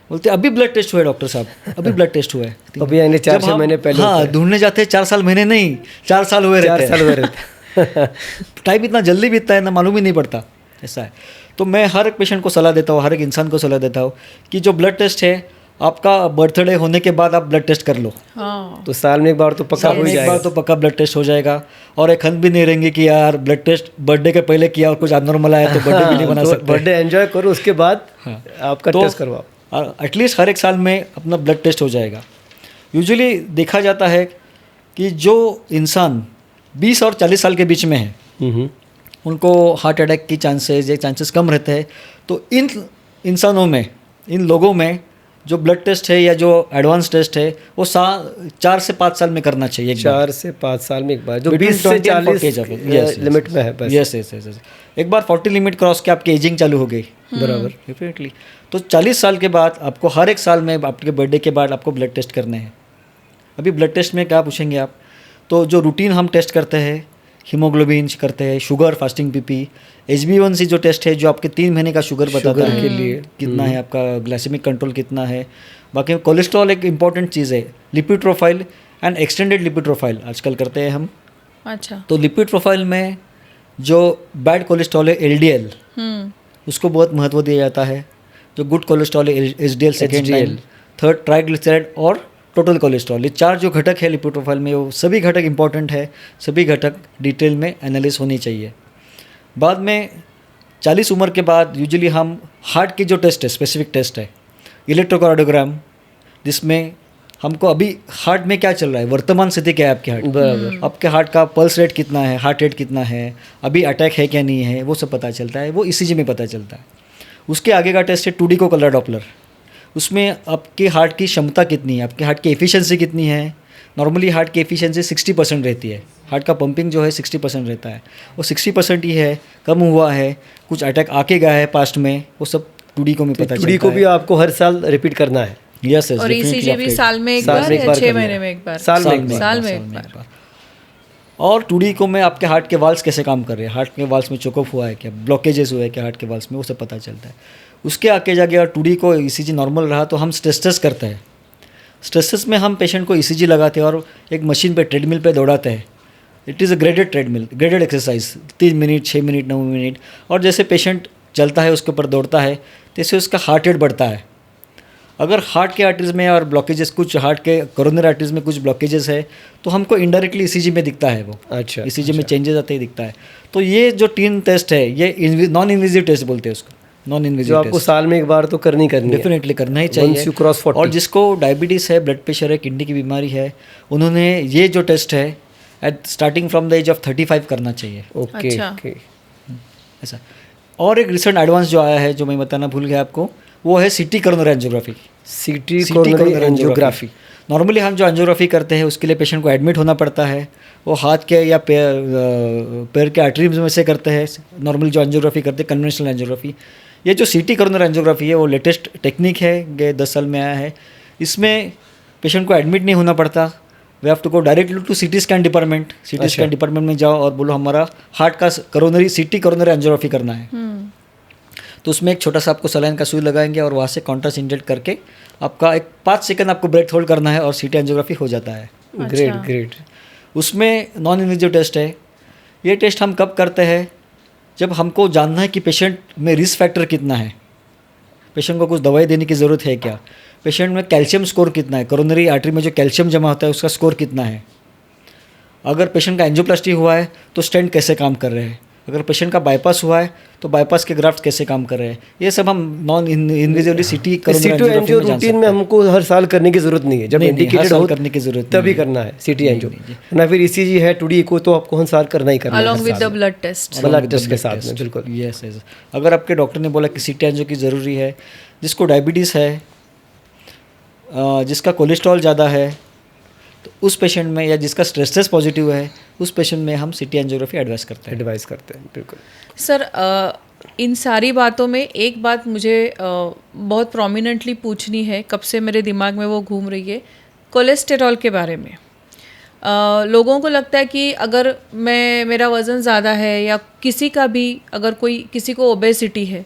बोलते अभी ब्लड टेस्ट हुआ है डॉक्टर साहब, अभी ब्लड टेस्ट हुआ है। अभी यानी 4-6 महीने पहले हाँ, ढूंढने जाते हैं 4 साल महीने नहीं, 4 साल हुए रहते हैं। 4 साल हुए रहते टाइम इतना जल्दी बीतता है ना, मालूम ही नहीं पड़ता, ऐसा है। तो मैं हर एक पेशेंट को सलाह देता हूँ, हर एक इंसान को सलाह देता हूँ कि जो ब्लड टेस्ट है आपका बर्थडे होने के बाद आप ब्लड टेस्ट कर लो। हाँ, तो साल में एक बार तो पक्का साल हो में एक जाएगा। बार तो पक्का ब्लड टेस्ट हो जाएगा। और एक हंस भी नहीं रहेंगे कि यार ब्लड टेस्ट बर्थडे के पहले किया और कुछ अबनॉर्मल आया तो बर्थडे भी नहीं बना सकते। बर्थडे एंजॉय करो, उसके बाद आपका तो टेस्ट करवाओ। एटलीस्ट हर एक साल में अपना ब्लड टेस्ट हो जाएगा। यूजुअली देखा जाता है कि जो इंसान 20 और 40 साल के बीच में है, हम्म। उनको हार्ट अटैक की चांसेस कम रहते हैं। तो इन इंसानों में, इन लोगों में जो ब्लड टेस्ट है या जो एडवांस टेस्ट है वो 4 से 5 साल में करना चाहिए एक बार। 4 से 5 साल में एक बार, जो Between 20 से 20 and 40 40 लिमिट में है बस। यस। एक बार 40 लिमिट क्रॉस के आपकी एजिंग चालू हो गई, बराबर। डेफिनेटली। तो 40 साल के बाद आपको हर एक साल में आपके बर्थडे के बाद आपको ब्लड टेस्ट करने हैं। अभी ब्लड टेस्ट में क्या पूछेंगे आप, तो जो रूटीन हम टेस्ट करते हैं, हीमोग्लोबिन करते हैं, शुगर, फास्टिंग पीपी, HbA1c जो टेस्ट है जो आपके 3 महीने का शुगर बताता है के लिए कितना है आपका ग्लाइसेमिक कंट्रोल कितना है। बाकी कोलेस्ट्रॉल एक इंपॉर्टेंट चीज़ है, lipid profile and extended lipid profile आजकल करते हैं हम। अच्छा। तो लिपिड प्रोफाइल में जो बैड कोलेस्ट्रॉल है LDL, उसको बहुत महत्व दिया जाता है। जो गुड कोलेस्ट्रॉल है HDL, second line, third triglyceride और टोटल कोलेस्ट्रॉल। ये 4 जो घटक है लिपिड प्रोफाइल में, वो सभी घटक इंपॉर्टेंट है, सभी घटक डिटेल में एनालिस होनी चाहिए। बाद में 40 उम्र के बाद यूजुअली हम हार्ट की जो टेस्ट है, स्पेसिफिक टेस्ट है इलेक्ट्रोकार्डियोग्राम, जिसमें हमको अभी हार्ट में क्या चल रहा है, वर्तमान स्थिति क्या है आपके हार्ट, बराबर। आपके हार्ट का पल्स रेट कितना है, हार्ट रेट कितना है, अभी अटैक है क्या नहीं है, वो सब पता चलता है। वो ECG में पता चलता है। उसके आगे का टेस्ट है 2D को कलर डॉपलर। उसमें आपके हार्ट की क्षमता कितनी है, आपके हार्ट की एफिशिएंसी कितनी है। नॉर्मली हार्ट की एफिशिएंसी 60% रहती है, हार्ट का पंपिंग जो है 60% रहता है, वो 60% ही है, कम हुआ है, कुछ अटैक आके गया है पास्ट में, वो सब 2D को में पता चलता है। 2D को भी आपको हर साल रिपीट करना है। यस, और ECG भी साल में एक साल बार में एक या बार 6 करना महीने है। में एक बार? साल में एक बार। और 2D को में आपके हार्ट के वाल्स कैसे काम कर रहे हैं, हार्ट के वाल्स में चोकअप हुआ है क्या, ब्लॉकेजेस हुए हैं क्या हार्ट के वाल्स में, वो सब पता चलता है। उसके आगे जाके अगर 2D को ECG नॉर्मल रहा तो हम स्ट्रेस टेस्ट करते हैं। स्ट्रेस टेस्ट में हम पेशेंट को ECG लगाते हैं और एक मशीन पे, ट्रेडमिल पे दौड़ाते हैं। It is a graded treadmill, graded exercise, 3 minute, 6 minute, 9 minute. और जैसे पेशेंट चलता है, उसके ऊपर दौड़ता है, जैसे उसका हार्ट रेट बढ़ता है। अगर हार्ट के आर्टरीज में और ब्लॉकेजेस, कुछ हार्ट के कोरोनरी आर्टरीज में कुछ ब्लॉकेजेस है तो हमको इनडायरेक्टली ECG में दिखता है वो। अच्छा। ECG में चेंजेस आते ही दिखता है। तो ये जो 3 टेस्ट है, ये नॉन इन्वेजिव टेस्ट बोलते हैं उसको, नॉन जो इन्वेजिव आपको साल में एक बार तो करनी है। डेफिनेटली करना ही Once चाहिए। you cross 40। और जिसको डायबिटीज़ है, ब्लड प्रेशर है, किडनी की बीमारी है, उन्होंने ये जो टेस्ट है at starting from the age of 35 करना चाहिए, ओके अच्छा। ओके। ऐसा। और एक रिसेंट एडवांस जो आया है जो मैं बताना भूल गया आपको, वो है CT कोरोनरी एंजियोग्राफी। सीटी कोरोनरी एंजियोग्राफी। नॉर्मली हम जो एंजियोग्राफी करते हैं उसके लिए पेशेंट को एडमिट होना पड़ता है। वो हाथ के या पैर के आर्टरीज में से करते हैं। नॉर्मली जो एंजियोग्राफी करते हैं कन्वेंशनल एंजियोग्राफी। ये जो CT कोरोनरी एंजियोग्राफी है वो लेटेस्ट टेक्निक है, ये 10 साल में आया है। इसमें पेशेंट को एडमिट नहीं होना पड़ता। We have to go directly to CT scan department. CT scan department में जाओ और बोलो हमारा हार्ट का CT कोरोनरी एंजियोग्राफी करना है। तो उसमें एक छोटा सा आपको सलाइन का सुई लगाएंगे और वहाँ से कॉन्ट्रास्ट इंजेक्ट करके आपका एक 5 सेकंड आपको ब्रेथ होल्ड करना है और CT एंजियोग्राफी हो जाता है। Great great. उसमें नॉन इन्वेजिव टेस्ट है। ये टेस्ट हम कब करते हैं, जब हमको जानना है कि पेशेंट में रिस्क फैक्टर कितना है, पेशेंट को कुछ दवाई देने की ज़रूरत है क्या, पेशेंट में कैल्शियम स्कोर कितना है, कोरोनरी आर्टरी में जो कैल्शियम जमा होता है उसका स्कोर कितना है, अगर पेशेंट का एंजियोप्लास्टी हुआ है तो स्टेंट कैसे काम कर रहे हैं, अगर पेशेंट का बाईपास हुआ है तो बाईपास के ग्राफ्ट कैसे काम कर रहे हैं, ये सब हम non invasively CT CT angio routine में हमको हर साल करने की जरूरत नहीं है, जब इंडिकेटेड हो करने की जरूरत तभी करना है सीटी एंजियो। ना फिर ECG है 2D को तो आपको हर साल करना ही करना है along with the blood test. Blood test के साथ में। बिल्कुल यस। अगर आपके डॉक्टर ने बोला कि CT एंजियो की ज़रूरी है, जिसको डायबिटीज़ है, जिसका कोलेस्ट्रॉल ज़्यादा है, तो उस पेशेंट में, या जिसका स्ट्रेस पॉजिटिव है, उस पेशेंट में हम CT एंजियोग्राफी एडवाइस करते हैं। एडवाइस करते हैं बिल्कुल। सर इन सारी बातों में एक बात मुझे बहुत प्रोमिनेंटली पूछनी है, कब से मेरे दिमाग में वो घूम रही है, कोलेस्टेरॉल के बारे में। लोगों को लगता है कि अगर मेरा वज़न ज़्यादा है या किसी का भी अगर किसी को ओबेसिटी है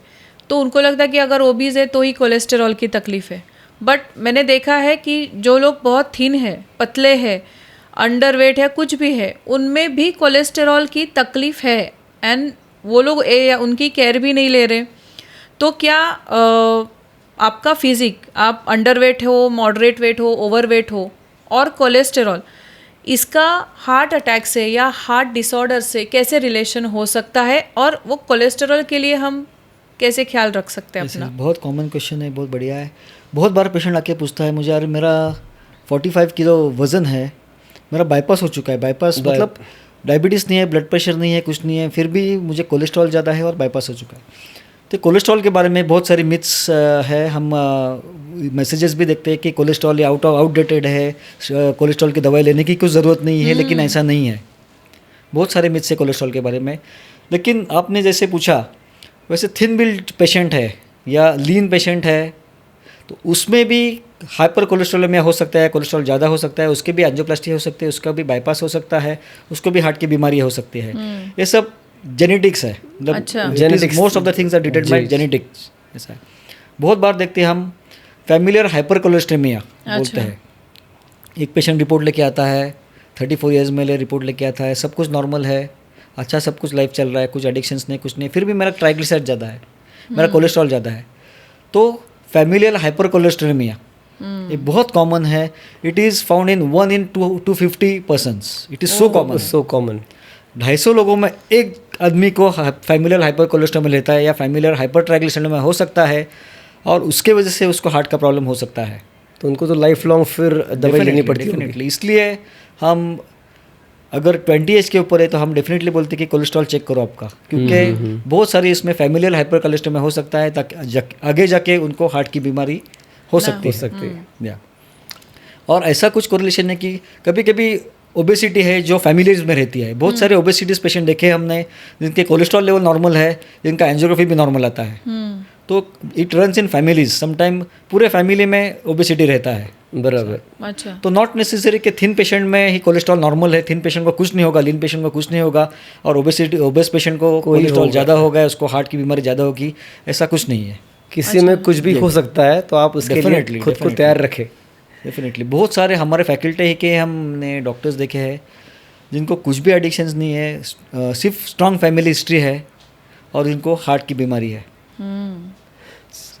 तो उनको लगता है कि अगर ओबीज है तो ही कोलेस्टेरॉल की तकलीफ़ है। बट मैंने देखा है कि जो लोग बहुत थिन है, पतले हैं, अंडरवेट है, कुछ भी है, उनमें भी कोलेस्टेरॉल की तकलीफ़ है एंड वो लोग उनकी केयर भी नहीं ले रहे। तो क्या आपका फिज़िक, आप अंडरवेट हो, मॉडरेट वेट हो, ओवरवेट हो और कोलेस्टेरॉल, इसका हार्ट अटैक से या हार्ट डिसऑर्डर से कैसे रिलेशन हो सकता है और वो कोलेस्टेरॉल के लिए हम कैसे ख्याल रख सकते हैं अपना? बहुत कॉमन क्वेश्चन है, बहुत बढ़िया है। बहुत बार पेशेंट आके पूछता है मुझे, यार मेरा 45 किलो वज़न है, मेरा बाईपास हो चुका है। बाईपास मतलब डायबिटीज़ नहीं है, ब्लड प्रेशर नहीं है, कुछ नहीं है, फिर भी मुझे कोलेस्ट्रॉल ज़्यादा है और बाईपास हो चुका है। तो कोलेस्ट्रॉल के बारे में बहुत सारी मिथ्स है। हम मैसेजेस भी देखते हैं कि कोलेस्ट्रॉल आउटडेटेड है, कोलेस्ट्रॉल की दवाई लेने की कुछ ज़रूरत नहीं है, लेकिन ऐसा नहीं है। बहुत सारे मिथ्स है कोलेस्ट्रॉल के बारे में। लेकिन आपने जैसे पूछा, वैसे थिन बिल्ड पेशेंट है या लीन पेशेंट है तो उसमें भी हाइपर कोलेस्ट्रोलेमिया हो सकता है, कोलेस्ट्रॉल ज़्यादा हो सकता है, उसके भी एंजियोप्लास्टी हो सकती है, उसका भी बाईपास हो सकता है, उसको भी हार्ट की बीमारी हो सकती है। ये सब जेनेटिक्स है, मतलब most of the things are detected by genetics. ऐसा है। बहुत बार देखते हैं हम फैमिलियर हाइपर कोलेस्ट्रेमिया बोलते हैं। एक पेशेंट रिपोर्ट लेके आता है, 34 ईयर्स में रिपोर्ट लेके आता है, सब कुछ नॉर्मल है, अच्छा सब कुछ लाइफ चल रहा है, कुछ एडिक्शंस नहीं, कुछ नहीं, फिर भी मेरा ट्राइग्लिसराइड ज़्यादा है, मेरा कोलेस्ट्रॉल ज़्यादा है। तो फैमिलियल हाइपर कोलेस्ट्रेमिया ये बहुत कॉमन है। It is found in 1 in 250 persons. It is so common. 250 लोगों में एक आदमी को फैमिलियल हाइपर कोलेस्ट्रेमिया लेता है या फैमिलियल हाइपर ट्राइग्लिसराइडेमिया हो सकता है और उसके वजह से उसको हार्ट का प्रॉब्लम हो सकता है। तो उनको तो लाइफ लॉन्ग फिर दवाई लेनी पड़ती है। डेफिनेटली। इसलिए हम अगर 20 एज के ऊपर है तो हम डेफिनेटली बोलते हैं कि कोलेस्ट्रॉल चेक करो आपका, क्योंकि बहुत सारी इसमें फैमिलियल हाइपर कोलेस्ट्रेमिया हो सकता है, ताकि आगे जाके उनको हार्ट की बीमारी हो सकती है। या और ऐसा कुछ कोरिलेशन है कि कभी कभी ओबेसिटी है जो फैमिलीज में रहती है। बहुत सारे ओबेसिटीज पेशेंट देखे हमने जिनके कोलेस्ट्रॉल लेवल नॉर्मल है, जिनका एंजियोग्राफी भी नॉर्मल आता है। तो it runs in families, sometime पूरे फैमिली में ओबेसिटी रहता है। बराबर। अच्छा। तो तो नॉट नेसेसरी कि थिन पेशेंट में ही कोलेस्ट्रॉल नॉर्मल है, थिन पेशेंट को कुछ नहीं होगा, लीन पेशेंट को कुछ नहीं होगा, और ओबेस पेशेंट को कोलेस्ट्रॉल ज़्यादा होगा, उसको हार्ट की बीमारी ज़्यादा होगी, ऐसा कुछ नहीं है। किसी में कुछ भी हो सकता है, तो आप उसके लिए खुद को तैयार रखें। डेफिनेटली। बहुत सारे हमारे फैकल्टी है कि हमने डॉक्टर्स देखे हैं जिनको कुछ भी एडिक्शंस नहीं है, सिर्फ स्ट्रॉन्ग फैमिली हिस्ट्री है और जिनको हार्ट की बीमारी है।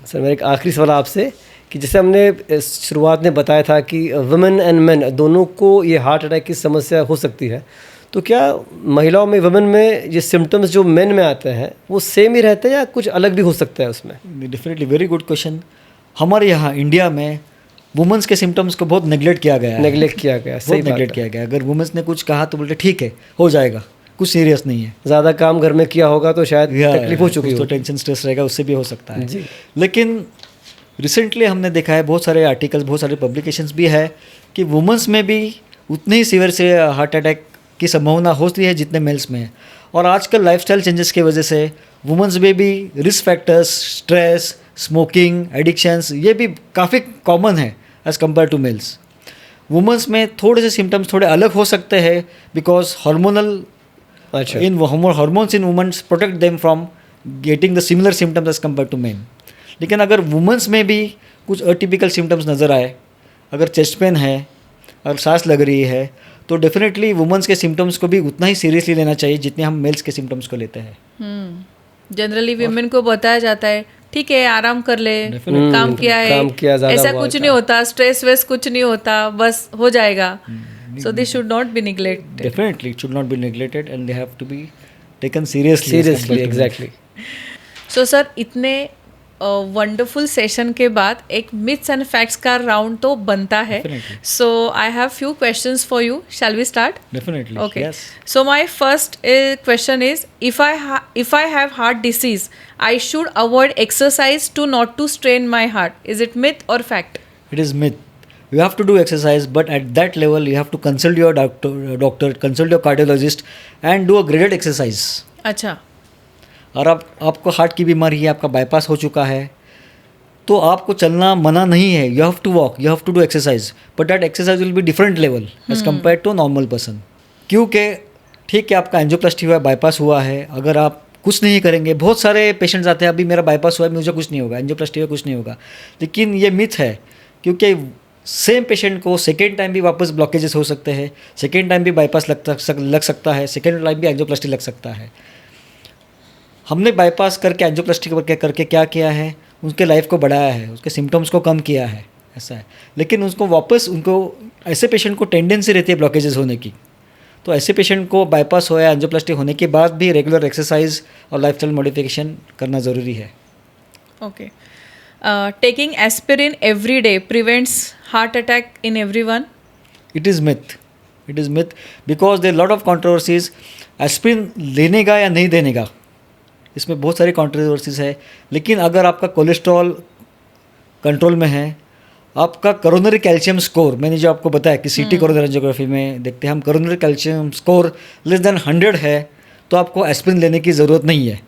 सर मेरा एक आखिरी सवाल आपसे कि जैसे हमने शुरुआत में बताया था कि वुमेन एंड मेन दोनों को ये हार्ट अटैक की समस्या हो सकती है, तो क्या महिलाओं में, वुमेन में ये सिम्टम्स जो मेन में आते हैं वो सेम ही रहते हैं या कुछ अलग भी हो सकता है उसमें? Definitely, very good question. हमारे यहाँ इंडिया में वुमेंस के सिम्टम्स को बहुत नेगलेक्ट किया गया है। नेगलेक्ट किया गया, सही बहुत नेगलेक्ट किया गया। अगर वुमेंस ने कुछ कहा तो बोलते ठीक है, हो जाएगा, कुछ सीरियस नहीं है। ज़्यादा काम घर में किया होगा तो शायद तकलीफ हो चुकी तो हो। टेंशन स्ट्रेस रहेगा, उससे भी हो सकता है जी। लेकिन रिसेंटली हमने देखा है, बहुत सारे आर्टिकल्स, बहुत सारे पब्लिकेशंस भी है कि वुमेंस में भी उतने ही सीवियर से हार्ट अटैक की संभावना होती है जितने मेल्स में है। और आजकल लाइफस्टाइल चेंजेस की वजह से वुमेंस में भी risk factors, stress, smoking, addictions, ये भी काफ़ी कॉमन है as compare to males. Womens में थोड़े से सिम्टम्स थोड़े अलग हो सकते हैं because hormonal in hormones in women protect them from getting the similar symptoms as compared to men. लेकिन अगर वुमेंस में भी कुछ अटिपिकल सिम्टम्स नज़र आए, अगर चेस्ट पेन है, अगर सांस लग रही है, तो डेफिनेटली वुमेंस के सिम्टम्स को भी उतना ही सीरियसली लेना चाहिए जितने हम मेल्स के सिम्टम्स को लेते हैं। जनरली वीमेन को बताया जाता है ठीक है, आराम कर ले, काम किया है, काम किया, ज़्यादा ऐसा हुआ कुछ नहीं होता, स्ट्रेस वेस कुछ नहीं होता, बस हो जाएगा। So this should not be neglected. Definitely, it should not be neglected and they have to be taken seriously. Exactly. So sir, इतने वंडरफुल सेशन के बाद एक मिथ्स एंड फैक्ट्स का राउंड तो बनता है। Definitely. So I have few questions for you. Shall we start? Definitely. Okay. Yes. So my first question is, if I have heart disease, I should avoid exercise to not to strain my heart. Is it myth or fact? It is myth. You have to do exercise, but at that level, you have to consult your doctor, consult your cardiologist, and do a graded exercise. अच्छा। और आपको heart की बीमारी है, आपका bypass हो चुका है, तो आपको चलना मना नहीं है, you have to walk, you have to do exercise, but that exercise will be different level as compare to normal person. क्योंकि ठीक है आपका एंजियोप्लास्टी हुआ है, बाईपास हुआ है, अगर आप कुछ नहीं करेंगे, बहुत सारे पेशेंट्स आते हैं अभी मेरा बाईपास हुआ है मुझे कुछ नहीं होगा, एंजियोप्लास्टी हुआ कुछ नहीं होगा, लेकिन ये मिथ है। क्योंकि सेम पेशेंट को सेकेंड टाइम भी वापस ब्लॉकेजेस हो सकते हैं, सेकेंड टाइम भी बाईपास लग सकता है, सेकेंड टाइम भी एंजियोप्लास्टी लग सकता है। हमने बाईपास करके एंजियोप्लास्टी करके क्या किया है, उनके लाइफ को बढ़ाया है, उसके सिम्टम्स को कम किया है, ऐसा है। लेकिन उसको वापस उनको ऐसे पेशेंट को टेंडेंसी रहती है ब्लॉकेजेस होने की, तो ऐसे पेशेंट को बाईपास हो या एंजियोप्लास्टी होने के बाद भी रेगुलर एक्सरसाइज और लाइफस्टाइल मॉडिफिकेशन करना ज़रूरी है। Okay. Taking aspirin every day prevents heart attack in everyone? It is myth. It is myth because there are lot of controversies. Aspirin लेने का या नहीं देने का, इसमें बहुत सारी कंट्रोवर्सीज है। लेकिन अगर आपका कोलेस्ट्रॉल कंट्रोल में है, आपका कोरोनरी कैल्शियम स्कोर, मैंने जो आपको बताया कि सीटी कोरोनरी एंजियोग्राफी में देखते हैं हम, coronary calcium score less than 100 है, तो आपको एस्पिरिन लेने की ज़रूरत नहीं है।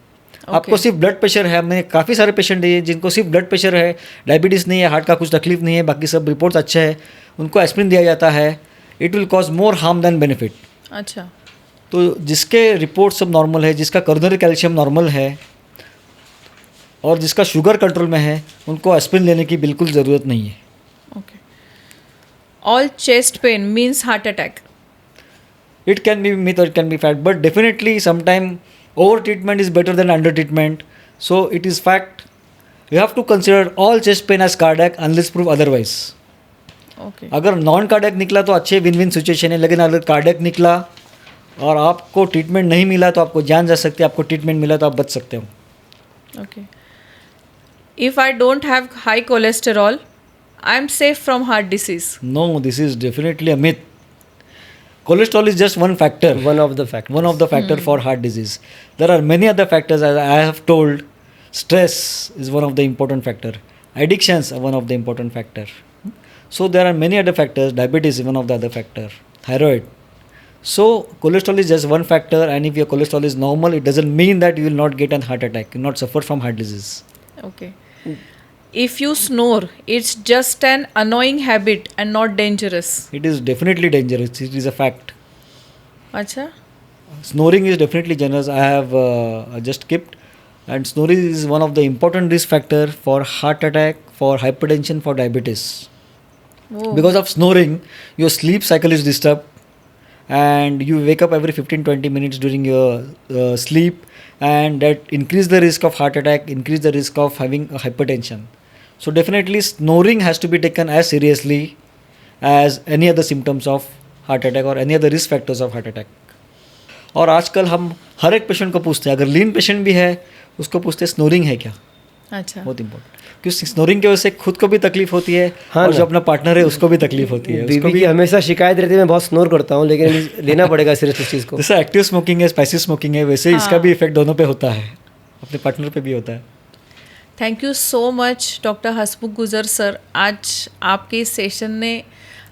आपको सिर्फ ब्लड प्रेशर है, मैंने काफ़ी सारे पेशेंट दिए जिनको सिर्फ ब्लड प्रेशर है, डायबिटीज़ नहीं है, हार्ट का कुछ तकलीफ नहीं है, बाकी सब रिपोर्ट्स अच्छे हैं, उनको एस्पिरिन दिया जाता है। It will cause more harm then benefit. अच्छा, तो जिसके रिपोर्ट सब नॉर्मल है, जिसका कोरोनरी कैल्शियम नॉर्मल है और जिसका शुगर कंट्रोल में है, उनको एस्पिरिन लेने की बिल्कुल ज़रूरत नहीं है। okay. All chest pain means heart attack? It can be myth or it can be fact, but definitely sometime over treatment is better than under treatment. So it is fact. You have to consider all chest pain as cardiac unless prove otherwise. Okay. अगर non cardiac निकला तो अच्छे win win situation है, लेकिन अगर cardiac निकला और आपको ट्रीटमेंट नहीं मिला तो आपको जान जा सकती है, आपको ट्रीटमेंट मिला तो आप बच सकते हो। Okay. If I don't have high cholesterol, I am safe from heart disease? No, this is definitely a myth. Cholesterol is just one factor. One of the factors. One of the factor for heart disease. There are many other factors, as I have told. Stress is one of the important factor. Addictions are one of the important factor. So there are many other factors. Diabetes is one of the other factor. Thyroid. So cholesterol is just one factor, and if your cholesterol is normal, it doesn't mean that you will not get a heart attack. You will not suffer from heart disease. Okay. If you snore, it's just an annoying habit and not dangerous? It is definitely dangerous. It is a fact. Acha? Snoring is definitely dangerous. I have just skipped. And snoring is one of the important risk factor for heart attack, for hypertension, for diabetes. Oh. Because of snoring, your sleep cycle is disturbed and you wake up every 15-20 minutes during your sleep, and that increase the risk of heart attack, increase the risk of having a hypertension. So definitely snoring has to be taken as seriously as any other symptoms of heart attack or any other risk factors of heart attack. और आजकल हम हर एक patient को पूछते हैं, अगर लीन patient भी है उसको पूछते हैं स्नोरिंग है क्या। अच्छा, बहुत इंपॉर्टेंट, क्योंकि स्नोरिंग की वजह से खुद को भी तकलीफ होती है, हाँ और ना। जो अपना पार्टनर है उसको भी तकलीफ होती है। बीवी की हमेशा शिकायत रहती है मैं बहुत स्नोर करता हूँ, लेकिन लेना पड़ेगा सीरियस इस चीज़ को। जैसे एक्टिव स्मोकिंग है, स्पाइसी स्मोकिंग है, वैसे इसका भी इफेक्ट दोनों पे होता है, अपने पार्टनर पे भी होता है। Thank you so much doctor Hasmukh Gujar sir. आज आपके इस सेशन ने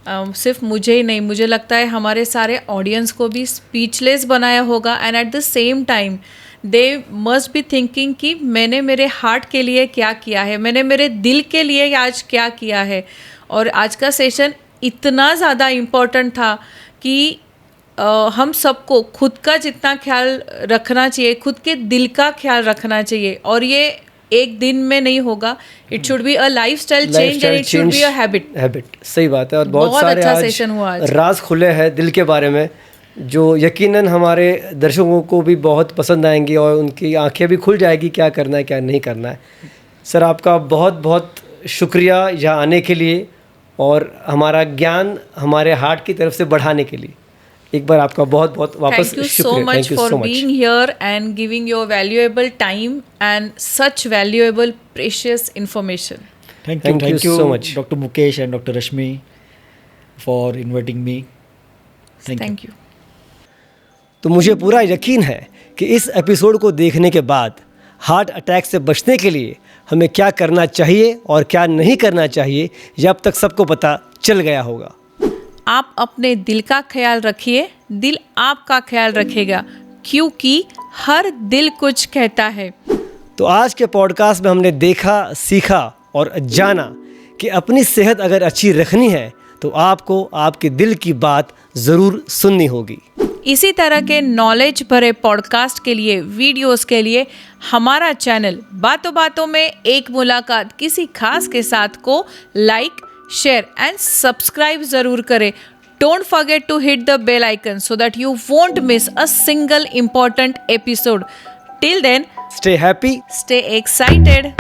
सिर्फ मुझे ही नहीं, मुझे लगता है हमारे सारे ऑडियंस को भी स्पीचलेस बनाया होगा, and at the same time they must be thinking कि मैंने मेरे हार्ट के लिए क्या किया है, मैंने मेरे दिल के लिए आज क्या किया है। और आज का सेशन इतना ज़्यादा इम्पोर्टेंट था कि हम सबको खुद का जितना ख्याल रखना चाहिए, खुद के दिल का ख्याल रखना चाहिए, और ये एक दिन में नहीं होगा। It should be a lifestyle change and it should be a habit. सही बात है। और बहुत सारे अच्छा सेशन हुआ आज। राज खुले हैं दिल के बारे में, जो यकीनन हमारे दर्शकों को भी बहुत पसंद आएंगी और उनकी आंखें भी खुल जाएगी क्या करना है क्या नहीं करना है। सर आपका बहुत बहुत शुक्रिया यहाँ आने के लिए और हमारा ज्ञान हमारे हार्ट की तरफ से बढ़ाने के लिए। एक बार आपका बहुत बहुत वापस Thank you so much for being here and giving your valuable time and such valuable precious information. Thank you so much. Dr. Mukesh and Dr. Rashmi for inviting me. Thank you. तो मुझे पूरा यकीन है कि इस episode को देखने के बाद हार्ट अटैक से बचने के लिए हमें क्या करना चाहिए और क्या नहीं करना चाहिए ये अब तक सबको पता चल गया होगा। आप अपने दिल का ख्याल रखिए, दिल आपका ख्याल रखेगा, क्योंकि हर दिल कुछ कहता है। तो आज के पॉडकास्ट में हमने देखा, सीखा और जाना कि अपनी सेहत अगर अच्छी रखनी है तो आपको आपके दिल की बात ज़रूर सुननी होगी। इसी तरह के नॉलेज भरे पॉडकास्ट के लिए, वीडियोस के लिए हमारा चैनल बातों बातों में एक मुलाकात किसी खास के साथ को लाइक, शेयर एंड सब्सक्राइब ज़रूर करें। Don't forget to hit the bell icon so that you won't miss a single important episode. Till then, Stay happy. stay excited.